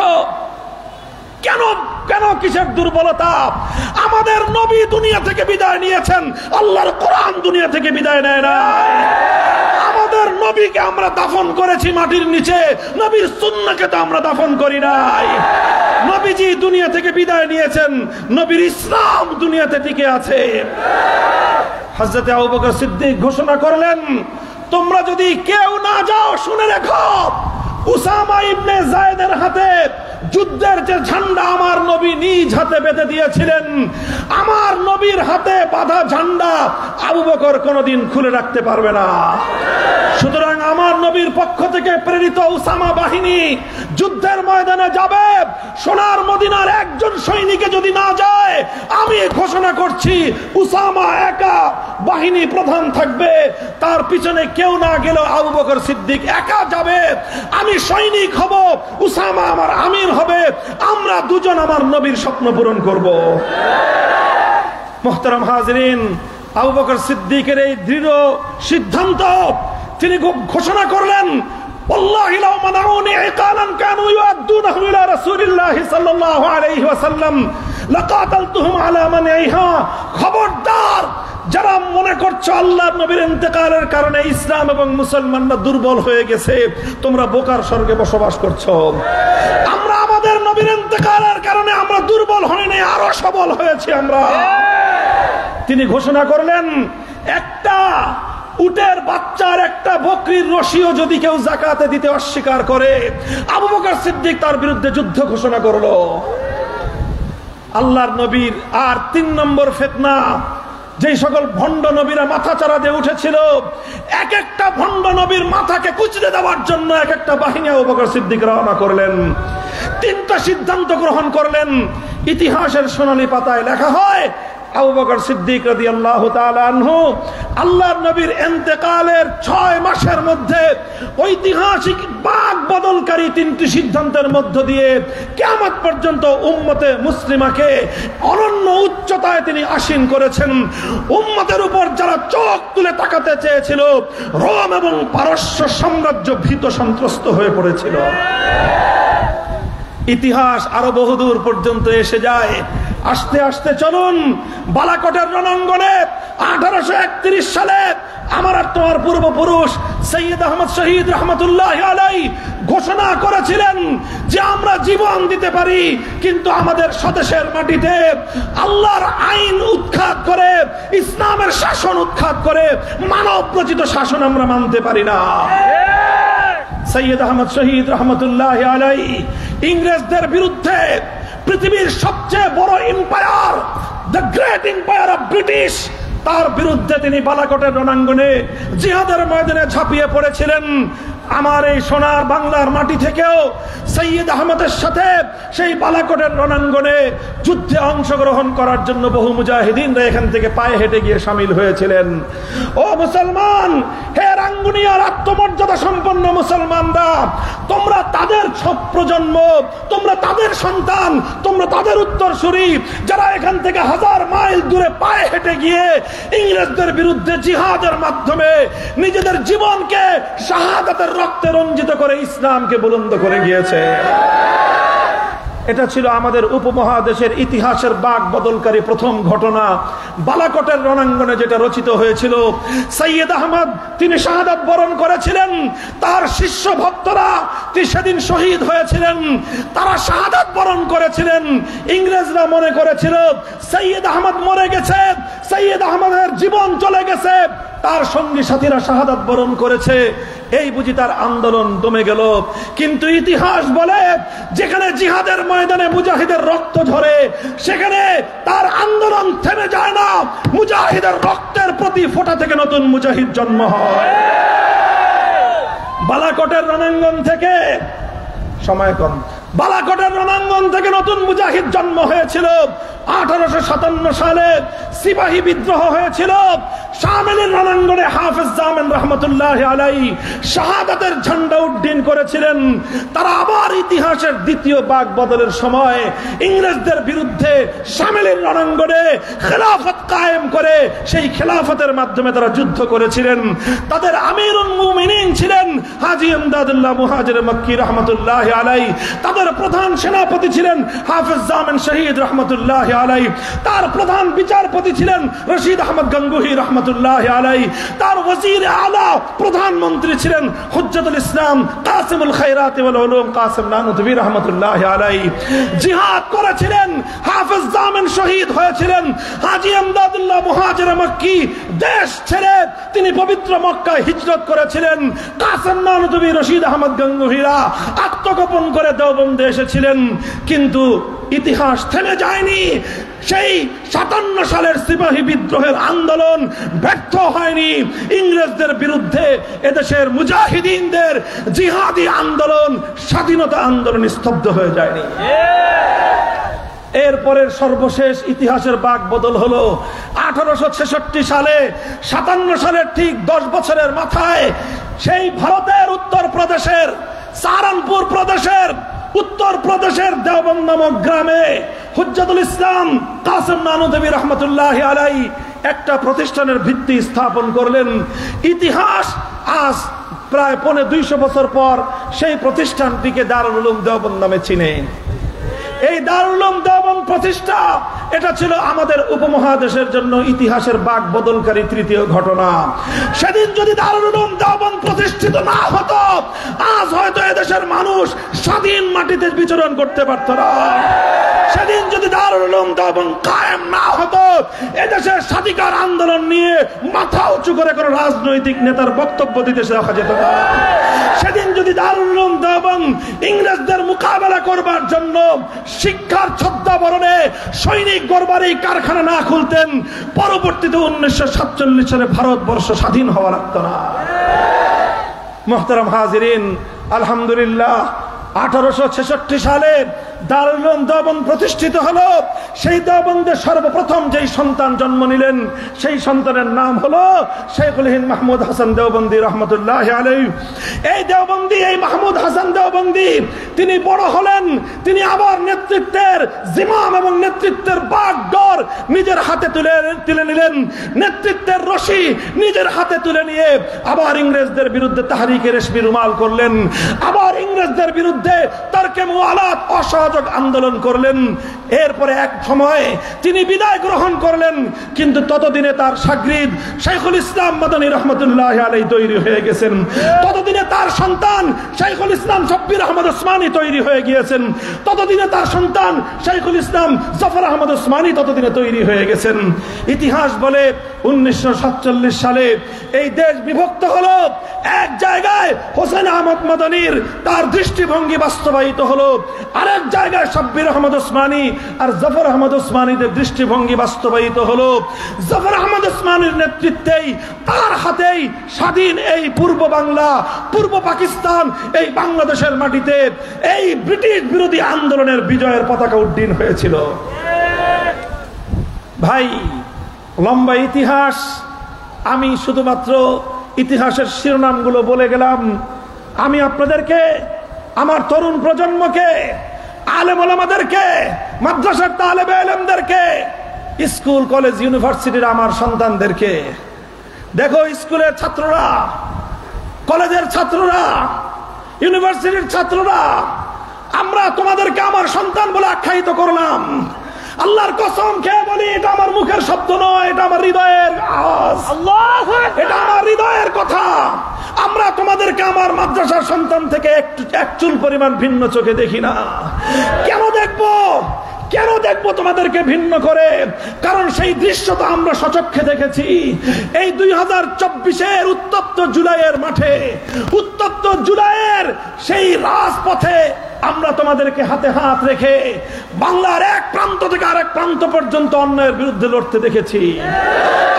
কেন? কেন কিসের দুর্বলতা? আমাদের নবী দুনিয়া থেকে বিদায় নিয়েছেন, আল্লাহর কোরআন দুনিয়া থেকে বিদায় নেয় নাই। আমাদের নবীকে আমরা দাফন করেছি মাটির নিচে, নবীর সুন্নাহকে তো আমরা দাফন করি নাই। নবীজি দুনিয়া থেকে বিদায় নিয়েছেন, নবীর ইসলাম দুনিয়াতে টিকে আছে। হযরত আবু বকর সিদ্দিক ঘোষণা করলেন, তোমরা যদি কেউ না যাও, শুনে রেখো, উসামা ইবনে যায়েদের হাতে যুদ্ধের যে ঝান্ডা আমার নবী নিজ হাতে বেঁধে দিয়েছিলেন, আমার নবীর হাতে বাঁধা ঝান্ডা আবু বকর কোনোদিন খুলে রাখতে পারবে না। সুতরাং আমার নবীর পক্ষ থেকে প্রেরিত উসামা বাহিনী যুদ্ধের ময়দানে যাবে। সোনার মদিনার একজন সৈনিকে যদি না যায়, আমি ঘোষণা করছি উসামা একা বাহিনী প্রধান থাকবে, তার পিছনে কেউ না গেলেও আবু বকর সিদ্দিক একা যাবে। আমি সৈনিক হব, উসামা আমার আমির হবে, আমরা দুজন আমার নবীর স্বপ্ন পূরণ করব। মুহতারাম হাজিরিন, আবু বকর সিদ্দিকের এই দৃঢ় সিদ্ধান্ত তিনি ঘোষণা করলেন, ওয়াল্লাহি লাউ মানাউনি ইকালান কানু ইউআদ্দুনাহু ইলা রাসূলিল্লাহি সাল্লাল্লাহু আলাইহি ওয়াসাল্লাম লাকাতালতুহুম আলা মানইহা। খবরদার, যারা মনে করছো আল্লাহর নবীর ইন্তেকালের কারণে ইসলাম এবং মুসলমানরা দুর্বল হয়ে গেছে, তোমরা বোকার স্বর্গে বসবাস করছো। আমরা আমাদের নবীর ইন্তেকালের কারণে আমরা দুর্বল হইনি, আরো সবল হয়েছি আমরা। তিনি ঘোষণা করলেন, একটা উটের বাচ্চার একটা বকরির রশিও যদি কেউ যাকাতে দিতে অস্বীকার করে, আবু বকর সিদ্দিক তার বিরুদ্ধে যুদ্ধ ঘোষণা করলো। আল্লাহর নবীর আর 3 নম্বর ফিতনা, যেই সকল ভণ্ড নবীরা মাথা চারা দিয়ে উঠেছিল, এক একটা ভণ্ড নবীর মাথাকে কুচলে দেওয়ার জন্য এক একটা বাহিনী আবু বকর সিদ্দিক রওনা করলেন। 3টা সিদ্ধান্ত গ্রহণ করলেন। ইতিহাসের সোনালী পাতায় লেখা হয়, আবু বকর সিদ্দিক রাদিয়াল্লাহু তাআলা আনহু আল্লাহর নবীর ইন্তেকালের 6 মাসের মধ্যে ঐতিহাসিক বাক বদলকারী 3টি সিদ্ধান্তের মধ্য দিয়ে কিয়ামত পর্যন্ত উম্মতে মুসলিমাকে অনন্য উচ্চতায় তিনি আসীন করেছেন। উম্মতের উপর যারা চোখ তুলে তাকাতে চেয়েছিল, রোম এবং পারস্য সাম্রাজ্য ভীত সন্ত্রস্ত হয়ে পড়েছিল। ইতিহাস আরো বহুদূর পর্যন্ত এসে যায়। আস্তে আস্তে চলুন বালাকোটের রণাঙ্গনে 1831 সালে আমার আর তোমার পূর্বপুরুষ সৈয়দ আহমদ শহীদ রহমতুল্লাহি আলাইহি ঘোষণা করেছিলেন যে আমরা জীবন দিতে পারি, কিন্তু আমাদের স্বদেশের মাটিতে আল্লাহর আইন উৎখাত করে, ইসলামের শাসন উৎখাত করে মানব রচিত শাসন আমরা মানতে পারি না। সৈয়দ আহমদ শহীদ রহমতুল্লাহি আলাইহি ইংরেজদের বিরুদ্ধে পৃথিবীর সবচেয়ে বড় empire, the great empire of British, তার বিরুদ্ধে তিনি বালাকোটের রণাঙ্গনে জিহাদের ময়দানে ঝাঁপিয়ে পড়েছিলেন। আমার এই সোনার বাংলার মাটি থেকেও সৈয়দ আহমদের সাথে সেই বালাকোটের রণাঙ্গনে যুদ্ধে অংশগ্রহণ করার জন্য বহু মুজাহিদিনরা এখান থেকে পায়ে হেঁটে গিয়ে শামিল হয়েছিলেন। ও মুসলমান, হে রাঙ্গুনিয়ার আত্মমর্যাদা সম্পন্ন মুসলমানরা, তোমরা তাদের সব প্রজন্ম, তোমরা তাদের সন্তান, তোমরা তাদের উত্তরসূরি, যারা এখান থেকে 1000 মাইল দূরে পায়ে হেঁটে গিয়ে ইংরেজদের বিরুদ্ধে জিহাদের মাধ্যমে নিজেদের জীবনকে শাহাদাতের রক্তে রঞ্জিত করে ইসলামকে বুলন্দ করে গিয়েছে। এটা ছিল আমাদের উপমহাদেশের ইতিহাসের বাক বদলকারী প্রথম ঘটনা, বালাকোটের রণাঙ্গনে যেটা রচিত হয়েছিল। সৈয়দ আহমদ তিনি শাহাদাত বরণ করেছিলেন, তার শিষ্য ভক্তরা সেদিন শহীদ হয়েছিলেন, তারা শাহাদাত বরণ করেছিলেন। ইংরেজরা মনে করেছিল সৈয়দ আহমদ মরে গেছে, সৈয়দ আহমদের জীবন চলে গেছে, তার সঙ্গী সাথীরা শাহাদাত বরণ করেছে, এই বুঝি তার আন্দোলন দমে গেল। কিন্তু ইতিহাস বলে যেখানে জিহাদের ময়দানে মুজাহিদের রক্ত ঝরে, সেখানে তার আন্দোলন থেমে যায় না, মুজাহিদের রক্তের প্রতি ফোঁটা থেকে নতুন মুজাহিদ জন্ম হয়। বালাকোটের রণাঙ্গন থেকে, সময় কম, বালাকোটের রণাঙ্গন থেকে নতুন মুজাহিদ জন্ম হয়েছিল। 1857 সালে সিপাহী বিদ্রোহ হয়েছিল। শামিলের রণাঙ্গনে হাফেজ জামান রহমতুল্লাহি আলাইহি শাহাদাতের ঝান্ডা উড্ডীন করেছিলেন। তারা আবার ইতিহাসের দ্বিতীয় বাক বদলের সময় ইংরেজদের বিরুদ্ধে শামিলের রণাঙ্গনে খেলাফত কায়েম করে সেই খেলাফতের মাধ্যমে তারা যুদ্ধ করেছিলেন। তাদের আমিরুল মুমিনিন ছিলেন হাজী ইমদাদুল্লাহ মুহাজির মক্কি রহমতুল্লাহি আলাইহি, তাদের প্রধান সেনাপতি ছিলেন হাফেজ জামান শহীদ রহমতুল্লাহি আলাইহি, তার প্রধান বিচারপতি ছিলেন রশিদ আহমদ গঙ্গুহি রহমতুল্লাহি আলাইহি, তার ওয়াজির আলা প্রধানমন্ত্রী ছিলেন হুজ্জাতুল ইসলাম কাসিমুল খায়রাত ওয়াল উলুম কাসিম নানুতুবি রহমতুল্লাহি আলাইহি। জিহাদ করেছিলেন, হাফেজ জামান শহীদ হয়েছিলেন। হাজী ইমদাদুল্লাহ মুহাজির মক্কি দেশ ছেড়ে তিনি পবিত্র মক্কায় হিজরত করেছিলেন। কাসিম নানুতুবি রশিদ আহমদ গঙ্গুহিরা আত্মগোপন করে দেওবন্দে এসেছিলেন। কিন্তু ইতিহাস থেমে যায়নি। সেই 57 সালের সিপাহী বিদ্রোহের আন্দোলন ব্যর্থ হয়নি। ইংরেজদের বিরুদ্ধে এদেশের মুজাহিদিনদের জিহাদি আন্দোলন, স্বাধীনতা আন্দোলন স্তব্ধ হয়ে যায়নি। এরপরের সর্বশেষ ইতিহাসের বাক বদল হলো 1866 সালে। 57 সালের ঠিক 10 বছরের মাথায় সেই ভারতের উত্তর প্রদেশের সাহারানপুর প্রদেশের উত্তর প্রদেশের দেওবন্দ নামক গ্রামে হুজ্জাতুল ইসলাম কাসিম নানুতুবি রহমতুল্লাহি আলাইহি একটা প্রতিষ্ঠানের ভিত্তি স্থাপন করলেন। ইতিহাস আজ প্রায় 250 বছর পর সেই প্রতিষ্ঠানটিকে দারুল উলুম দেওবন্দ নামে চিনে। এই দারুল উলুম দেওবন্দ প্রতিষ্ঠা, এটা ছিল আমাদের উপমহাদেশের জন্য ইতিহাসের বাক বদলকারী তৃতীয় ঘটনা। সেদিন যদি দারুল উলুম দেওবন্দ প্রতিষ্ঠিত না হতো, আজ হয়তো এদেশের মানুষ স্বাধীন মাটিতে বিচরণ করতে পারত না। সেদিন যদি দারুল উলুম দেওবন্দ কায়েম না হতো, এদেশের দেশের স্বাধিকার আন্দোলন নিয়ে মাথা উঁচু করে কোনো রাজনৈতিক নেতার বক্তব্য দিতে দেখা যেত না। সেদিন যদি দারুল উলুম দেওবন্দ ইংরেজদের মোকাবেলা করবার জন্য শিক্ষার ছদ্মাবরণে সৈনিক গড়বার এই কারখানা না খুলতেন, পরবর্তীতে 1947 সালে ভারতবর্ষ স্বাধীন হওয়া লাগতো না। মুহতারাম হাজিরিন, আলহামদুলিল্লাহ 1866 সালে দারুল উলুম দেওবন্দ প্রতিষ্ঠিত হলো। সেই দেওবন্দের সর্বপ্রথম যেই সন্তান জন্ম নিলেন সেই সন্তানের নাম হলো শেখুল হিন্দ মাহমুদ হাসান দেওবন্দি রহমতুল্লাহ আলাইহি। এই দেওবন্দি, এই মাহমুদ হাসান দেওবন্দি তিনি বড় হলেন, তিনি আবার নেতৃত্বের জিমাম এবং নেতৃত্বের বাগডোর নিজের হাতে তুলে নিলেন। নেতৃত্বের রশি নিজের হাতে তুলে নিয়ে আবার ইংরেজদের বিরুদ্ধে তাহরিকে রেশমি রুমাল করলেন, আবার ইংরেজদের বিরুদ্ধে তর্কে মুআলাত অসহযোগ আন্দোলন করলেন। এরপরে এক সময়ে তিনি বিদায় গ্রহণ করলেন, কিন্তু ততদিনে তার শাগরিদ শাইখুল ইসলাম মাদানী রহমতুল্লাহ আলাইহি তৈরি হয়ে গেছেন। ততদিনে তার সন্তান শাইখুল ইসলাম শব্বির আহমদ ওসমানী তৈরি হয়ে গিয়েছেন। ততদিনে তার সন্তান শাইখুল ইসলাম জাফর আহমদ ওসমানী ততদিনে তৈরি হয়ে গেছেন। ইতিহাস বলে 1947 সালে এই দেশ বিভক্ত হলো। এক জায়গায় হোসেন আহমদ মাদানীর তার দৃষ্টিভঙ্গি বাস্তবায়িত হলো, আরেক জায়গায় শব্বির আহমদ ওসমানী আর জাফর আহমদ ওসমানীদের দৃষ্টিভঙ্গি বাস্তবায়িত হলো। জাফর আহমদ ওসমানীর নেতৃত্বেই, তার হাতেই স্বাধীন এই পূর্ব বাংলা, পূর্ব পাকিস্তান, এই বাংলাদেশের মাটিতে এই ব্রিটিশ বিরোধী আন্দোলনের বিজয়ের পতাকা উড্ডীন হয়েছিল। ভাই, লম্বা ইতিহাস, আমি শুধুমাত্র ইতিহাসের শিরোনামগুলো বলে গেলাম। আমি আপনাদেরকে, আমার তরুণ প্রজন্মকে, আলেম ওলামাদেরকে, মাদ্রাসার তালেবে ইলমদেরকে, স্কুল কলেজ ইউনিভার্সিটির আমার সন্তানদেরকে, দেখো স্কুলের ছাত্ররা, কলেজের ছাত্ররা, ইউনিভার্সিটির ছাত্ররা, আমরা তোমাদেরকে আমার সন্তান বলে আখ্যায়িত করলাম। আল্লাহর কসম খেয়ে বলি, এটা আমার মুখের শব্দ নয়, এটা আমার হৃদয়ের আওয়াজ, এটা আমার হৃদয়ের কথা। আমরা তোমাদেরকে আমার মাদ্রাসার সন্তান থেকে এক চুল পরিমাণ ভিন্ন চোখে দেখি না। কেন দেখবো? কেন দেখবো তোমাদেরকে ভিন্ন করে? কারণ সেই দৃশ্য তো আমরা সচক্ষে দেখেছি। এই 2024-এর উত্তপ্ত জুলাইয়ের মাঠে, উত্তপ্ত জুলাইয়ের সেই রাজপথে আমরা তোমাদেরকে হাতে হাত রেখে বাংলার এক প্রান্ত থেকে আরেক প্রান্ত পর্যন্ত অন্যায়ের বিরুদ্ধে লড়তে দেখেছি।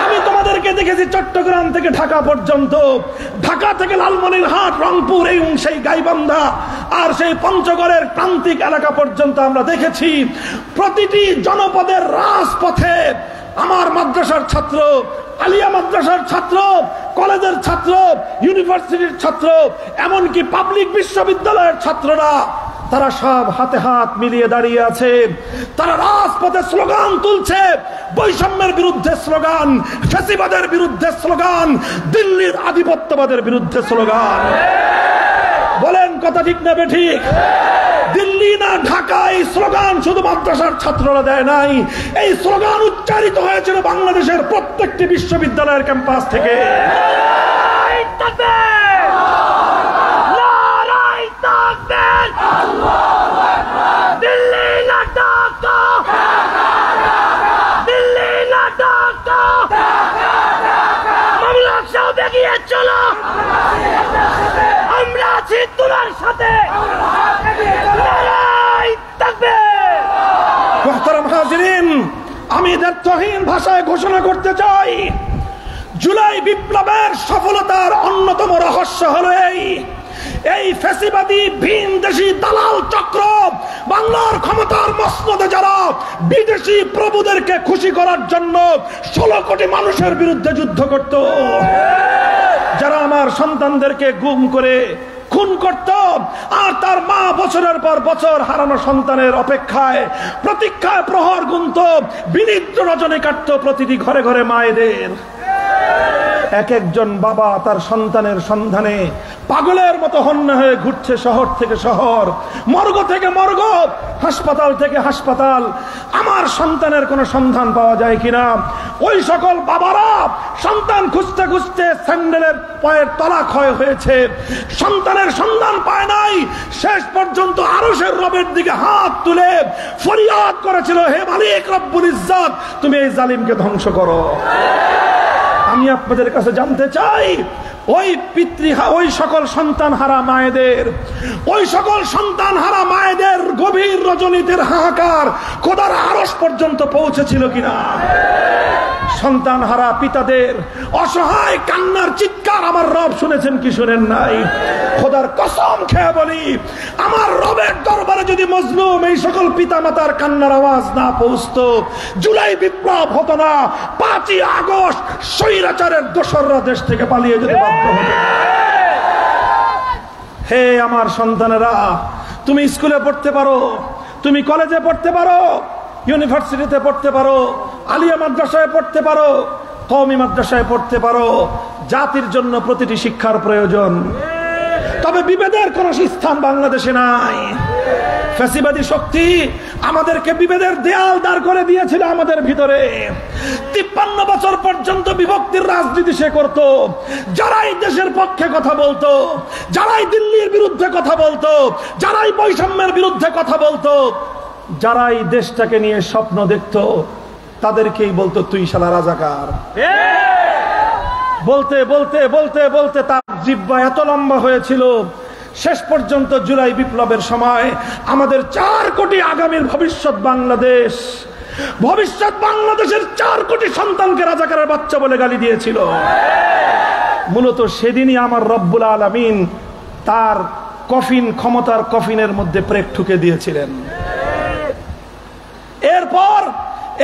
আমি তোমাদেরকে দেখেছি চট্টগ্রাম থেকে ঢাকা পর্যন্ত, ঢাকা থেকে লালমনিরহাট, রংপুর, এই সেই গাইবান্ধা আর সেই পঞ্চগড়ের প্রান্তিক এলাকা পর্যন্ত আমরা দেখেছি। প্রতিটি জনপদের রাজপথে আমার মাদ্রাসার ছাত্র, আলিয়া মাদ্রাসার ছাত্র, কলেজের ছাত্র, ইউনিভার্সিটির ছাত্র, এমনকি পাবলিক বিশ্ববিদ্যালয়ের ছাত্ররা, তারা সব হাতে হাত মিলিয়ে দাঁড়িয়ে আছে। তারা রাজপথে স্লোগান তুলছে, বৈষম্যের বিরুদ্ধে স্লোগান, ফ্যাসিবাদের বিরুদ্ধে স্লোগান, দিল্লির আধিপত্যবাদের বিরুদ্ধে স্লোগান। বলেন কথা ঠিক না বেঠিক? দিল্লি না ঢাকা, এই স্লোগান শুধু মাদ্রাসার ছাত্ররা দেয় নাই, এই স্লোগান উচ্চারিত হয়েছিল বাংলাদেশের প্রত্যেকটি বিশ্ববিদ্যালয়ের ক্যাম্পাস থেকে। চলো, আমরা আছি তোমার সাথে। মুহতারাম হাজিরিন, আমি দ্ব্যর্থহীন ভাষায় ঘোষণা করতে চাই, জুলাই বিপ্লবের সফলতার অন্যতম রহস্য হলো এই ফ্যাসিবাদী ভিনদেশী দালাল চক্র বাংলার ক্ষমতার মসনদে যারা বিদেশি প্রভুদেরকে খুশি করার জন্য 16 কোটি মানুষের বিরুদ্ধে যুদ্ধ করত, যারা আমার সন্তানদেরকে গুম করে খুন করত, আর তার মা বছরের পর বছর হারানো সন্তানের অপেক্ষায় প্রতীক্ষায় প্রহর গুনত, বিনিদ্র রজনী কাটত প্রতিটি ঘরে ঘরে মায়েদের। এক একজন বাবা তার সন্তানের সন্ধানে পাগলের মতো হন্যে হয়ে ঘুরছে, শহর থেকে শহর, মর্গ থেকে মর্গ, হাসপাতাল থেকে হাসপাতাল। আমার সন্তানের কোনো সন্ধান পাওয়া যায় কিনা? ওই সকল বাবারা সন্তান খুঁজতে খুঁজতে স্যান্ডেলের পায়ের তলা ক্ষয় হয়েছে, সন্তানের সন্ধান পায় নাই। শেষ পর্যন্ত আরশের রবের দিকে হাত তুলে ফরিয়াদ করেছিল, হে মালিক রব্বুল ইজ্জত, তুমি এই জালিমকে ধ্বংস করো। আমি আপনাদের কাছে জানতে চাই, ওই সকল সন্তান হারা মায়েদের, ওই সকল সন্তান হারা মায়েদের গভীর রজনীতির হাহাকার খোদার আরশ পর্যন্ত পৌঁছেছিল কিনা? সন্তান হারা পিতাদের অসহায় কান্নার চিৎকার আমার রব শুনেছেন কি শুনেন নাই? খোদার কসম খেয়ে বলি, আমার রবের দরবারে যদি মজলুম এই সকল পিতা মাতার কান্নার আওয়াজ না পৌঁছতো, জুলাই বিপ্লব হতো না, 5ই আগস্ট স্বৈরাচারের দোসররা দেশ থেকে পালিয়ে যেতে বাধ্য হতো। হে আমার সন্তানেরা, তুমি স্কুলে পড়তে পারো, তুমি কলেজে পড়তে পারো, ইউনিভার্সিটিতে পড়তে পারো, আলিয়া মাদ্রাসায় পড়তে পারো, কওমি মাদ্রাসায় পড়তে পারো। জাতির জন্য প্রতিটি শিক্ষার প্রয়োজন, তবে বিভেদের কোন স্থান বাংলাদেশে নাই। ফ্যাসিবাদী শক্তি আমাদেরকে বিভেদের দেয়াল দাঁড় করে দিয়েছিল আমাদের ভিতরে। 53 বছর পর্যন্ত বিভক্তির রাজনীতি সে করত। যারাই দেশের পক্ষে কথা বলতো, যারাই দিল্লির বিরুদ্ধে কথা বলতো, যারাই বৈষম্যের বিরুদ্ধে কথা বলতো, যারাই দেশটাকে নিয়ে স্বপ্ন দেখতো, তাদেরকেই বলতো তুই শালা রাজাকার। বলতে বলতে বলতে বলতে তার জিহ্বা এত লম্বা হয়েছিল, শেষ পর্যন্ত জুলাই বিপ্লবের সময় আমাদের 4 কোটি আগামীর ভবিষ্যৎ বাংলাদেশের 4 কোটি সন্তানকে রাজাকারের বাচ্চা বলে গালি দিয়েছিল। মূলত সেদিনই আমার রব্বুল আলামিন তার কফিন, ক্ষমতার কফিনের মধ্যে প্রেক ঠুকে দিয়েছিলেন।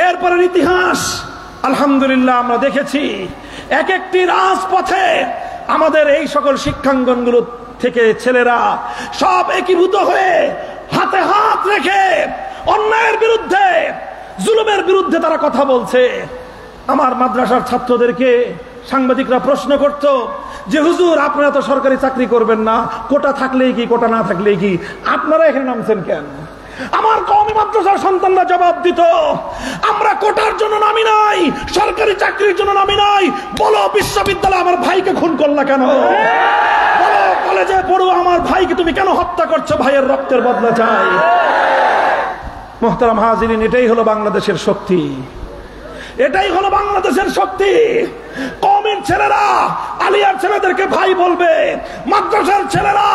এরপরের ইতিহাস আলহামদুলিল্লাহ আমরা দেখেছি। এক একটি রাজপথে আমাদের এই সকল শিক্ষাঙ্গনগুলো থেকে ছেলেরা সব একীভূত হয়ে হাতে হাত রেখে অন্যায়ের বিরুদ্ধে, জুলুমের বিরুদ্ধে তারা কথা বলছে। আমার মাদ্রাসার ছাত্রদেরকে সাংবাদিকরা প্রশ্ন করত যে হুজুর, আপনারা তো সরকারি চাকরি করবেন না, কোটা থাকলেই কি কোটা না থাকলেই কি, আপনারা এখানে নামছেন কেন? আমার কওমি মাদ্রাসার সন্তানরা জবাব দিত, আমরা কোটার জন্য নামি নাই, সরকারি চাকরির জন্য নামি নাই। বলো বিশ্ববিদ্যালয়ে আমার ভাইকে খুন করলা কেন? বলো কলেজে পড়ো আমার ভাইকে তুমি কেন হত্যা করছো? ভাইয়ের রক্তের বদলা চাই। মুহতারাম হাজিরিন, এটাই হলো বাংলাদেশের শক্তি, এটাই হলো বাংলাদেশের শক্তি। কওমের ছেলেরা আলিয়ার ছেলেদেরকে ভাই বলবে, মাদ্রাসার ছেলেরা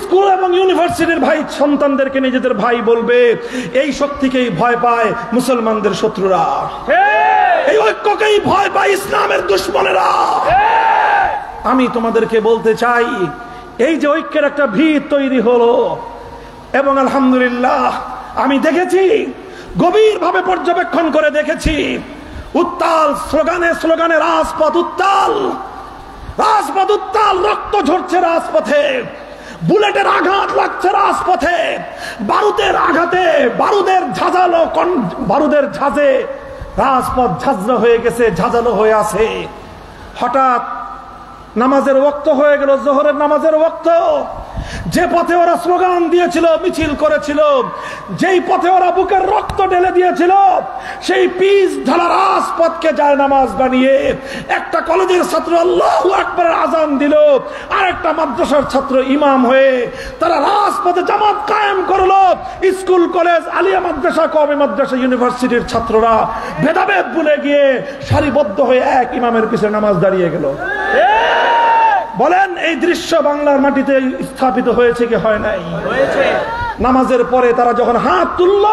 স্কুল এবং ইউনিভার্সিটির ভাই সন্তানদেরকে নিজেদের ভাই বলবে। এই শক্তিকেই ভয় পায় মুসলমানদের শত্রুরা, এই ঐক্যকেই ভয় পায় ইসলামের দুশমনেরা। আমি তোমাদেরকে বলতে চাই, এই যে ঐক্যের একটা ভিত তৈরি হলো, এবং আলহামদুলিল্লাহ আমি দেখেছি, গভীরভাবে পর্যবেক্ষণ করে দেখেছি, উত্তাল স্লোগানে স্লোগানে রাজপথ উত্তাল, রাজপথ উত্তাল, রক্ত ঝরছে রাজপথে, বুলেটের আঘাত লাগছে রাজপথে, বারুদের আঘাতে, বারুদের ঝাঁজে রাজপথ ঝাঁঝরা হয়ে গেছে, ঝাঁঝালো হয়ে আছে। হঠাৎ নামাজের ওয়াক্ত হয়ে গেল, জোহরের নামাজের ওয়াক্ত। যে পথে ওরা স্লোগান দিয়েছিল, মিছিল করেছিল, যেই পথে ওরা বুকের রক্ত ঢেলে দিয়েছিল, সেই পিচ ঢালা রাজপথকে যায় নামাজ বানিয়ে একটা কলেজের ছাত্র আল্লাহু আকবারের আজান দিল, আর একটা মাদ্রাসার ছাত্র ইমাম হয়ে তারা রাজপথে জামাত কায়েম করলো। স্কুল কলেজ আলিয়া মাদ্রাসা, কওমি মাদ্রাসা, ইউনিভার্সিটির ছাত্ররা ভেদাভেদ ভুলে গিয়ে সারিবদ্ধ হয়ে এক ইমামের পিছনে নামাজ দাঁড়িয়ে গেল। বলেন, এই দৃশ্য বাংলার মাটিতে স্থাপিত হয়েছে কি হয় নাই? নামাজের পরে তারা যখন হাত তুলল,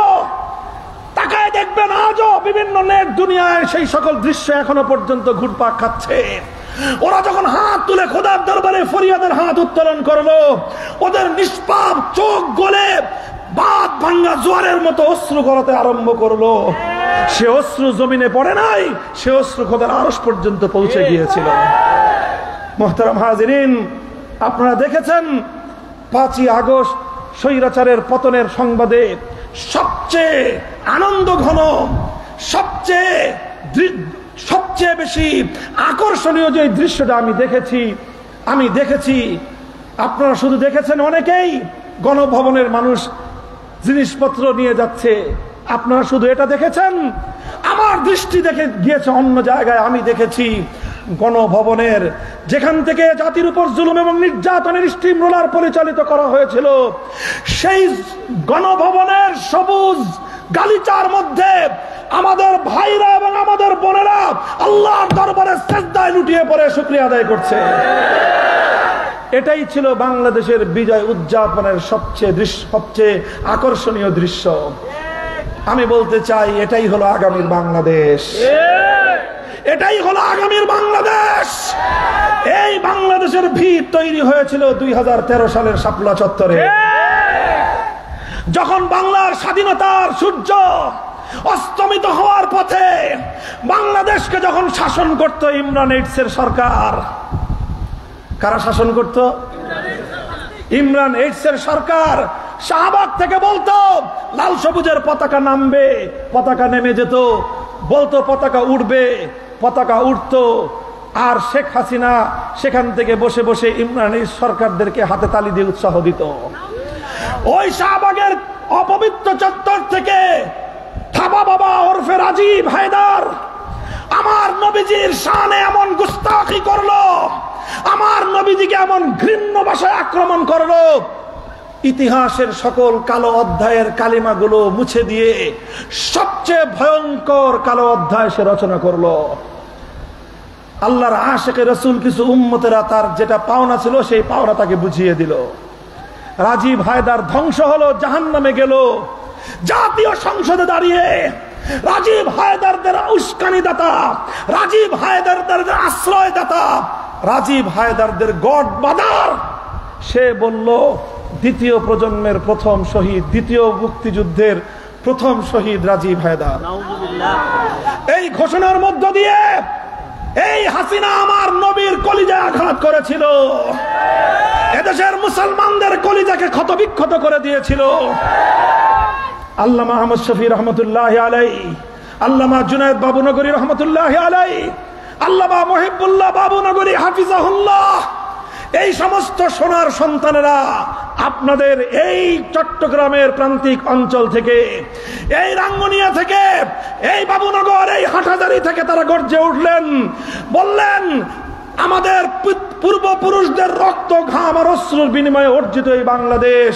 তাকায় দেখবেন আজও বিভিন্ন নেট দুনিয়ায় সেই সকল দৃশ্য এখনো পর্যন্ত ঘুরপাক খাচ্ছে। ওরা যখন হাত তুলে খোদার দরবারে ফরিয়াদের হাত উত্তোলন করলো, ওদের নিষ্পাপ চোখ গলে বাদ ভাঙ্গা জোয়ারের মতো অশ্রু গড়াতে আরম্ভ করলো। সে অশ্রু জমিনে পড়ে নাই, সে অশ্রু খোদার আরশ পর্যন্ত পৌঁছে গিয়েছিল। মুহতারাম হাজিরিন, আপনারা দেখেছেন 5ই আগস্ট স্বৈরাচারের পতনের সংবাদে সবচেয়ে আনন্দ ঘন, সবচেয়ে সবচেয়ে বেশি আকর্ষণীয় যে দৃশ্যটা আমি দেখেছি, আপনারা শুধু দেখেছেন অনেকেই গণভবনের মানুষ জিনিসপত্র নিয়ে যাচ্ছে, আপনারা শুধু এটা দেখেছেন। আমার দৃষ্টি দেখে গিয়েছে অন্য জায়গায়। আমি দেখেছি গণভবনের, যেখান থেকে জাতির উপর জুলুম এবং নির্যাতনের স্টিম রোলার পরিচালিত করা হয়েছিল, সেই গণভবনের সবুজ গালিচার মধ্যে আমাদের ভাইরা এবং আমাদের বোনেরা আল্লাহর দরবারে সিজদায় লুটিয়ে পড়ে শুকরিয়া আদায় করছে। এটাই ছিল বাংলাদেশের বিজয় উদযাপনের সবচেয়ে আকর্ষণীয় দৃশ্য। আমি বলতে চাই, এটাই হলো আগামীর বাংলাদেশ, এটাই হলো আগামীর বাংলাদেশ। এই বাংলাদেশের ভিত তৈরি হয়েছিল 2013 সালের শাপলা চত্বরে, যখন বাংলার স্বাধীনতার সূর্য অস্তমিত হওয়ার পথে বাংলাদেশকে যখন শাসন করত ইমরান এইডসের সরকার। কারা শাসন করত? ইমরান এইডসের সরকার। শাহবাগ থেকে বলতো লাল সবুজের পতাকা নামবে, পতাকা নেমে যেত, বলতো পতাকা উঠবে, পতাকা উঠতো। আর শেখ হাসিনা সেখান থেকে বসে বসে ইমরান এইডস সরকারদেরকে হাতে তালি দিয়ে উৎসাহ দিত। ওই শাহবাগের অপবিত্র চত্বর থেকে থাবা বাবা ওরফে রাজীব হায়দার আমার নবীজির শানে এমন গুস্তাখি করলো, আমার নবীজিকে এমন ঘৃণ্য ভাষায় আক্রমণ করলো, ইতিহাসের সকল কালো অধ্যায়ের কালিমাগুলো মুছে দিয়ে সবচেয়ে ভয়ঙ্কর কালো অধ্যায় সে রচনা করলো। আল্লাহর আশিকে রাসূল কিছু উম্মতেরা তার যেটা পাওনা ছিল সেই পাওনা তাকে বুঝিয়ে দিল। রাজীব হায়দার ধ্বংস হলো, জাহান্নামে গেল। জাতীয় সংসদে দাঁড়িয়ে রাজীব হায়দারদের উস্কানিদাতা, রাজীব হায়দারদের আশ্রয়দাতা, রাজীব হায়দারদের গডমাদার, সে বলল দ্বিতীয় প্রজন্মের প্রথম শহীদ, দ্বিতীয় মুক্তিযুদ্ধের প্রথম শহীদ রাজীব হায়দার। এই ঘোষণার মধ্য দিয়ে এই হাসিনা আমার নবীর কলিজায় আঘাত করেছিল, এদেশের মুসলমানদের কলিজাকে ক্ষতবিক্ষত করে দিয়েছিল। আল্লামা আহমদ শফি রহমতুল্লাহ আলাইহি, আল্লামা জুনায়েদ বাবুনগরী রহমতুল্লাহ আলাইহি, আল্লামা মুহিবুল্লাহ বাবুনগরী হাফিজাহুল্লাহ, এই সমস্ত সোনার সন্তানেরা আপনাদের এই চট্টগ্রামের প্রান্তিক অঞ্চল থেকে, এই রাঙ্গুনিয়া থেকে, এই বাবুনগর, এই হাটহাজারী থেকে তারা গর্জে উঠলেন, বললেন আমাদের পূর্বপুরুষদের রক্ত ঘাম আর অশ্রুর বিনিময়ে অর্জিত এই বাংলাদেশ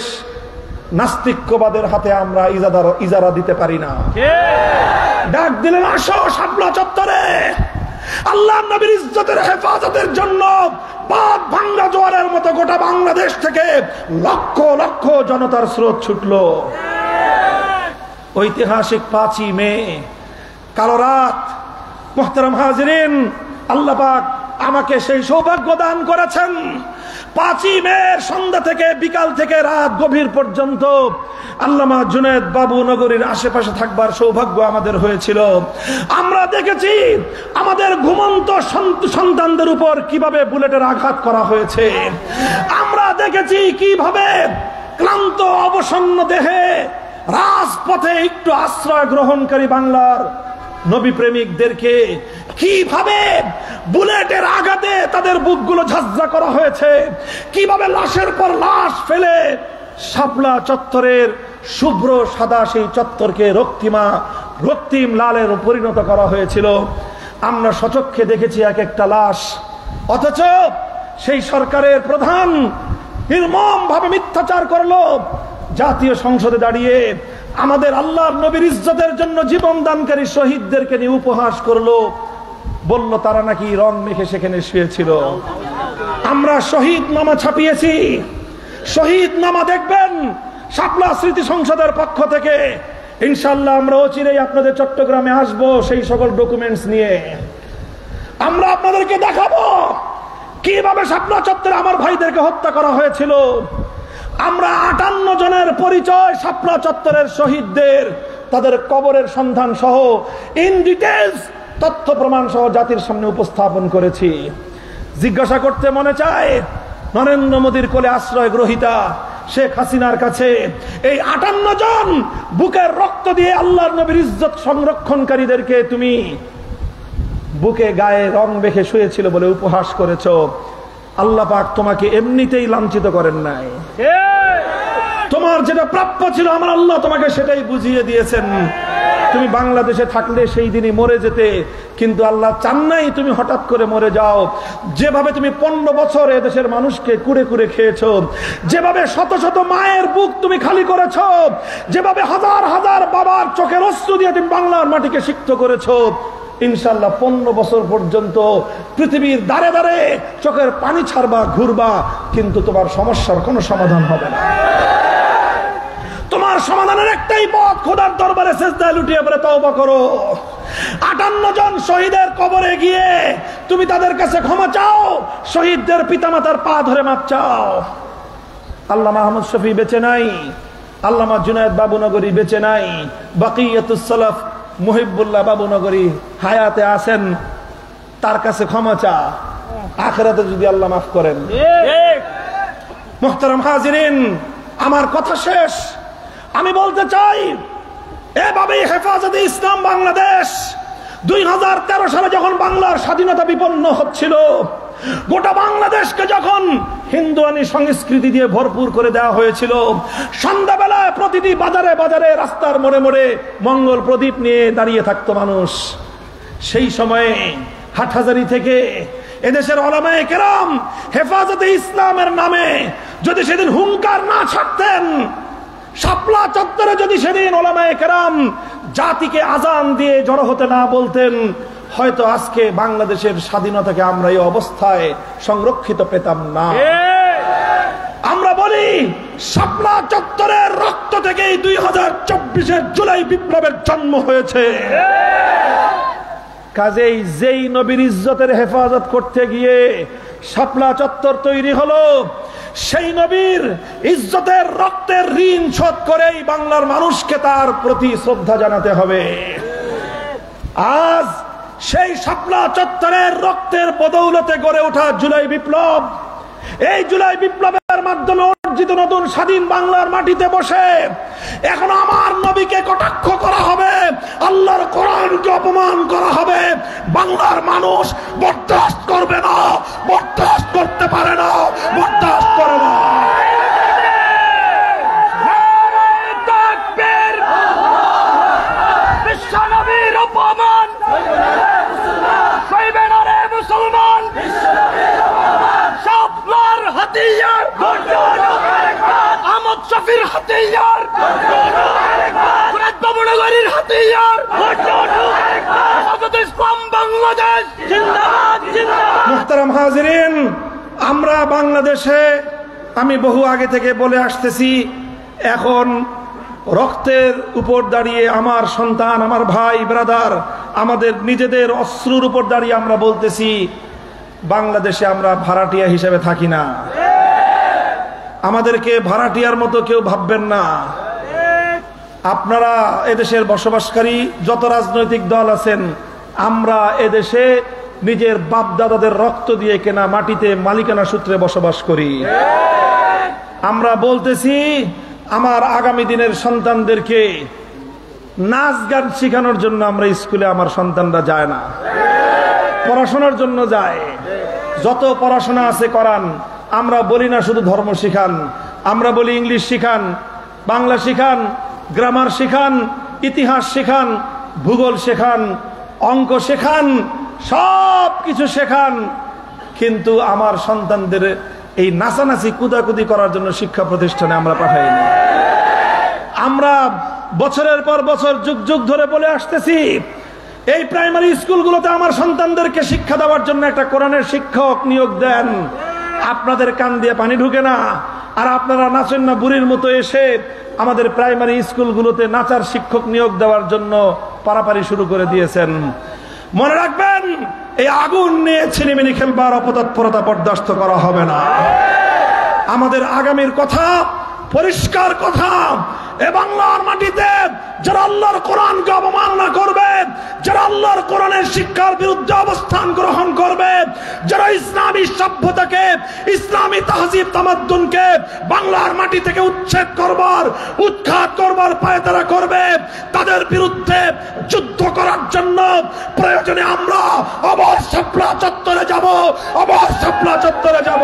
নাস্তিক্যবাদের হাতে আমরা ইজারা দিতে পারি না। ডাক দিলেন, আসো শাপলা চত্বরে আল্লাহর নবীর ইজ্জতের হেফাজতের জন্য বাদ ভাঙ্গা জোয়ারের মতো গোটা বাংলাদেশ থেকে লক্ষ লক্ষ জনতার স্রোত ছুটলো। ঐতিহাসিক 5ই মে কালো রাত। মুহতারাম হাজিরিন, আল্লাহ পাক আমাকে সেই সৌভাগ্য দান করেছেন 5ই মে সন্ধ্যা থেকে বিকাল থেকে রাত গভীর পর্যন্ত আল্লামা জুনায়েদ বাবুনগরীর আশেপাশে থাকবার সৌভাগ্য আমাদের হয়েছিল। আমরা দেখেছি আমাদের ঘুমন্ত সন্তানদের উপর কিভাবে বুলেটের আঘাত করা হয়েছে। আমরা দেখেছি কিভাবে ক্লান্ত অবসন্ন দেহে রাজপথে একটু আশ্রয় গ্রহণকারী বাংলার নবী প্রেমিকদেরকে কিভাবে বুলেটের আঘাতে তাদের বুকগুলো ঝাঁঝরা করা হয়েছে, কিভাবে লাশের পর লাশ ফেলে শাপলা চত্বরের শুভ্র সাদা সেই চত্বরকে রক্তিম লালের পরিণত করা হয়েছিল। আমরা সচক্ষে দেখেছি এক একটা লাশ, অথচ সেই সরকারের প্রধান নির্মম ভাবে মিথ্যাচার করলো। জাতীয় সংসদে দাঁড়িয়ে আমাদের আল্লাহর নবীর ইজ্জতের জন্য জীবন দানকারী শহীদদেরকে নিয়ে উপহাস করলো, বলল তারা নাকি রং মেখে সেখানে শুয়েছিল। আমরা শহীদ নামা ছাপিয়েছি, শহীদ নামা দেখবেন শাপলা স্মৃতি সংসদের পক্ষ থেকে। ইনশাআল্লাহ আমরা অচিরেই আপনাদের চট্টগ্রামে আসব, সেই সকল ডকুমেন্টস নিয়ে আমরা আপনাদেরকে দেখাবো কিভাবে শাপলা চত্বরে আমার ভাইদেরকে হত্যা করা হয়েছিল। আমরা 58 জনের পরিচয় শাপলা চত্বরের শহীদদের, তাদের কবরের সন্ধান সহ ইন ডিটেইলস তথ্য প্রমাণ সহ জাতির সামনে উপস্থাপন করেছি। জিজ্ঞাসা করতে মনে চায়, নরেন্দ্র মোদীর কোলে আশ্রয় গ্রহীতা শেখ হাসিনার কাছে এই 58 জন বুকের রক্ত দিয়ে আল্লাহর নবীর ইজ্জত সংরক্ষণকারীদেরকে তুমি বুকে গায়ে রং মেখে শুয়েছিল বলে উপহাস করেছো। আল্লাহ পাক তোমাকে এমনিতেই লাঞ্ছিত করেন নাই। তোমার যেটা প্রাপ্য ছিল আমার আল্লাহ তোমাকে সেটাই বুঝিয়ে দিয়েছেন। তুমি বাংলাদেশে থাকলে সেই দিনই মরে যেতে, কিন্তু আল্লাহ চান নাই তুমি হঠাৎ করে মরে যাও। যেভাবে তুমি 15 বছর এদেশের মানুষকে কুড়ে কুড়ে খেয়েছো, যেভাবে শত শত মায়ের বুক তুমি খালি করেছো, যেভাবে হাজার হাজার বাবার চোখের অশ্রু দিয়ে তুমি বাংলার মাটিকে সিক্ত করেছো, ইনশাআল্লাহ 15 বছর পর্যন্ত পৃথিবীর দাঁড়ে দাঁড়ে চোখের পানি ছাড়বা, ঘুরবা, কিন্তু তোমার সমস্যার কোনো সমাধান হবে না। তোমার সমাধানের একটাই পথ, খোদার দরবারে সিজদায় লুটিয়ে পড়ে তওবা করো। 58 জন শহীদের কবরে গিয়ে তুমি তাদের কাছে ক্ষমা চাও, শহীদদের পিতামাতার পা ধরে মাপ চাও। আল্লামা আহমদ শফি বেঁচে নাই, আল্লামা জুনায়েদ বাবুনগরী বেঁচে নাই, বাকিয়াতুস সালাফ মুহিবুল্লাহ বাবুনগরী হায়াতে আছেন, তার কাছে ক্ষমা চা, আখিরাতে যদি আল্লাহ মাফ করেন। মুহতারাম হাজিরিন, আমার কথা শেষ। আমি বলতে চাই, এভাবেই হেফাজতে ইসলাম বাংলাদেশ 2013 সালে যখন বাংলার স্বাধীনতা বিপন্ন হচ্ছিল, গোটা বাংলাদেশকে যখন হিন্দুয়ানি সংস্কৃতি দিয়ে ভরপুর করে দেওয়া হয়েছিল, সন্ধ্যাবেলায় প্রতিটি বাজারে বাজারে রাস্তার মোড়ে মোড়ে মঙ্গল প্রদীপ নিয়ে দাঁড়িয়ে থাকতো মানুষ। সেই সময়ে হাটহাজারী থেকে এদেশের উলামায়ে কেরাম হেফাজতে ইসলামের নামে যদি সেদিন হুঙ্কার না ছাড়তেন, শাপলা চত্বরে যদি সেদিন উলামায়ে কেরাম জাতিকে আজান দিয়ে জড়ো হতে না বলতেন, হয়তো আজকে বাংলাদেশের স্বাধীনতাকে আমরা এই অবস্থায় সংরক্ষিত পেতাম না। আমরা বলি শাপলা চত্বরের রক্ত থেকেই 2024-এর জুলাই বিপ্লবের জন্ম হয়েছে। কাজেই যেই নবীর ইজ্জতের হেফাজত করতে গিয়ে শাপলা চত্বর তৈরি হলো, সেই নবীর ইজ্জতের রক্তের ঋণ শোধ করেই বাংলার মানুষকে তার প্রতি শ্রদ্ধা জানাতে হবে। আজ সেই শাপলা চত্বরের রক্তের বদৌলতে গড়ে ওঠা জুলাই বিপ্লব, এই জুলাই বিপ্লবের মাধ্যমে অর্জিত নতুন স্বাধীন বাংলার মাটিতে বসে এখন আমার নবীকে কটাক্ষ করা হবে, আল্লাহর কোরআনকে অপমান করা হবে। বাংলার মানুষ বরদাস্ত করবে না, বরদাস্ত করতে পারে না, বরদাস্ত করে না। বিশ্বনবীর অপমান সইবে না রে মুসলমান, শাপলার হাতিয়ার, আহমদ শফির হাতিয়ার, জুনায়েদ বাবুনগরীর হাতিয়ার, হেফাজতে ইসলাম বাংলাদেশ জিন্দাবাদ জিন্দাবাদ। মুহতারাম হাজিরিন, আমরা বাংলাদেশে, আমি বহু আগে থেকে বলে আসতেছি, এখন রক্তের উপর দাঁড়িয়ে আমার সন্তান, আমার ভাই ব্রাদার, আমাদের নিজেদের অশ্রুর উপর দাঁড়িয়ে আমরা বলতেছি, বাংলাদেশে আমরা ভাড়াটিয়া হিসেবে থাকি না। আমাদেরকে ভাড়াটিয়ার মতো কেউ ভাববেন না। আপনারা এদেশের বসবাসকারী যত রাজনৈতিক দল আছেন, আমরা এদেশে নিজের বাপ দাদাদের রক্ত দিয়ে কেনা মাটিতে মালিকানা সূত্রে বসবাস করি। আমরা বলতেছি, আমার আগামী দিনের সন্তানদেরকে নাচ গান শেখানোর জন্য আমরা স্কুলে আমার সন্তানরা যায় না, পড়াশোনার জন্য যায়। যত পড়াশোনা আছে করান। আমরা বলি না শুধু ধর্ম শিখান, আমরা বলি ইংলিশ শিখান, বাংলা শিখান, গ্রামার শিখান, ইতিহাস শেখান, ভূগোল শেখান, অঙ্ক শেখান, সব কিছু শেখান। কিন্তু আমার সন্তানদের এই নাচানাচি কুদাকুদি করার জন্য শিক্ষা প্রতিষ্ঠানে আমরা পাঠাইনি। আমরা বছরের পর বছর যুগ যুগ ধরে বলে আসতেছি, এই প্রাইমারি স্কুলগুলোতে আমার সন্তানদেরকে শিক্ষা দেওয়ার জন্য একটা কোরআনের শিক্ষক নিয়োগ দেন। আপনাদের কান দিয়ে পানি ঢুকে না, আর আপনারা নাচেন না বুড়ির মতো এসে আমাদের প্রাইমারি স্কুলগুলোতে নাচার শিক্ষক নিয়োগ দেওয়ার জন্য পারাপারি শুরু করে দিয়েছেন। মনে রাখবেন, এই আগুন নিয়ে ছিনিমিনি খেলবার অপতৎপরতা বরদাস্ত করা হবে না। আমাদের আগামীর কথা পরিষ্কার কথা, এ বাংলার মাটিতে যারা আল্লাহর কোরআনকে অবমাননা করবে, যারা আল্লাহর কোরআনের শিক্ষার বিরুদ্ধে অবস্থান গ্রহণ করবে, যারা ইসলামী সভ্যতাকে, ইসলামী তাহজিব তামাদ্দুনকে বাংলার মাটি থেকে উচ্ছেদ করবার, উৎখাত করবার পায়তারা করবে, তাদের বিরুদ্ধে যুদ্ধ করার জন্য প্রয়োজনে আমরা আবার শাপলা চত্বরে যাব, আবার শাপলা চত্বরে যাব।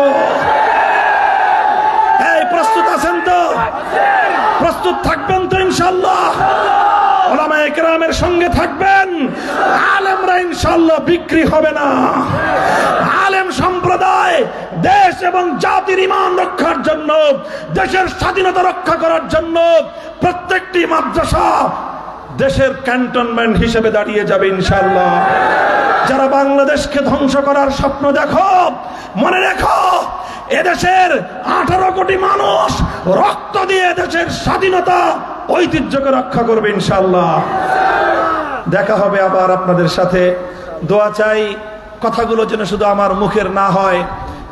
এই প্রস্তুত আছেন তো? প্রস্তুত থাকবেন তো ইনশাআল্লাহ? উলামায়ে কেরামের সঙ্গে থাকবেন। আলেমরা ইনশাআল্লাহ বিক্রি হবে না। আলেম সম্প্রদায় দেশ এবং জাতির ঈমান রক্ষার জন্য, দেশের স্বাধীনতা রক্ষা করার জন্য প্রত্যেকটি মাদ্রাসা দেশের ক্যান্টনমেন্ট হিসেবে দাঁড়িয়ে যাবে ইনশাআল্লাহ। যারা বাংলাদেশকে ধ্বংস করার স্বপ্ন দেখো, মনে রেখো এদেশের 18 কোটি মানুষ রক্ত দিয়ে দেশের স্বাধীনতা ঐতিহ্যকে রক্ষা করবে ইনশাআল্লাহ। দেখা হবে আবার আপনাদের সাথে। দোয়া চাই কথাগুলো যেন শুধু আমার মুখের না হয়,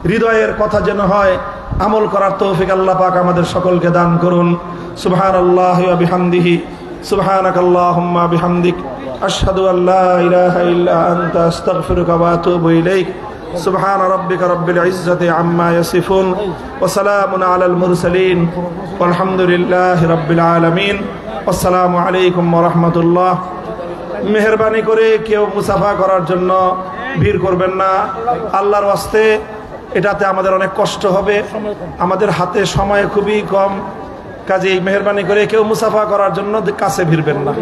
হৃদয়ের কথা যেন হয়। আমল করার তৌফিক আল্লাহ পাক আমাদের সকলকে দান করুন। সুবহানাল্লাহি ওয়া বিহামদিহি, সুবহানাকাল্লাহুম্মা বিহামদিক, আশহাদু আল্লা ইলাহা ইল্লা আনতা, আস্তাগফিরুকা ওয়া আতুবু ইলাইক। সুবহান রাব্বিকা রাব্বিল ইজ্জাতি আম্মা ইয়াসিফুন ওয়া সালামুন আলাল মুরসালিন ওয়ালহামদুলিল্লাহি রাব্বিল আলামিন। আসসালামু আলাইকুম ওয়া রাহমাতুল্লাহ। মেহেরবানি করে কেউ মুসাফা করার জন্য ভিড় করবেন না, আল্লাহর ওয়াস্তে। এটাতে আমাদের অনেক কষ্ট হবে, আমাদের হাতে সময় খুবই কম, কাজেই মেহেরবানি করে কেউ মুসাফা করার জন্য কাছে ভিড়বেন না।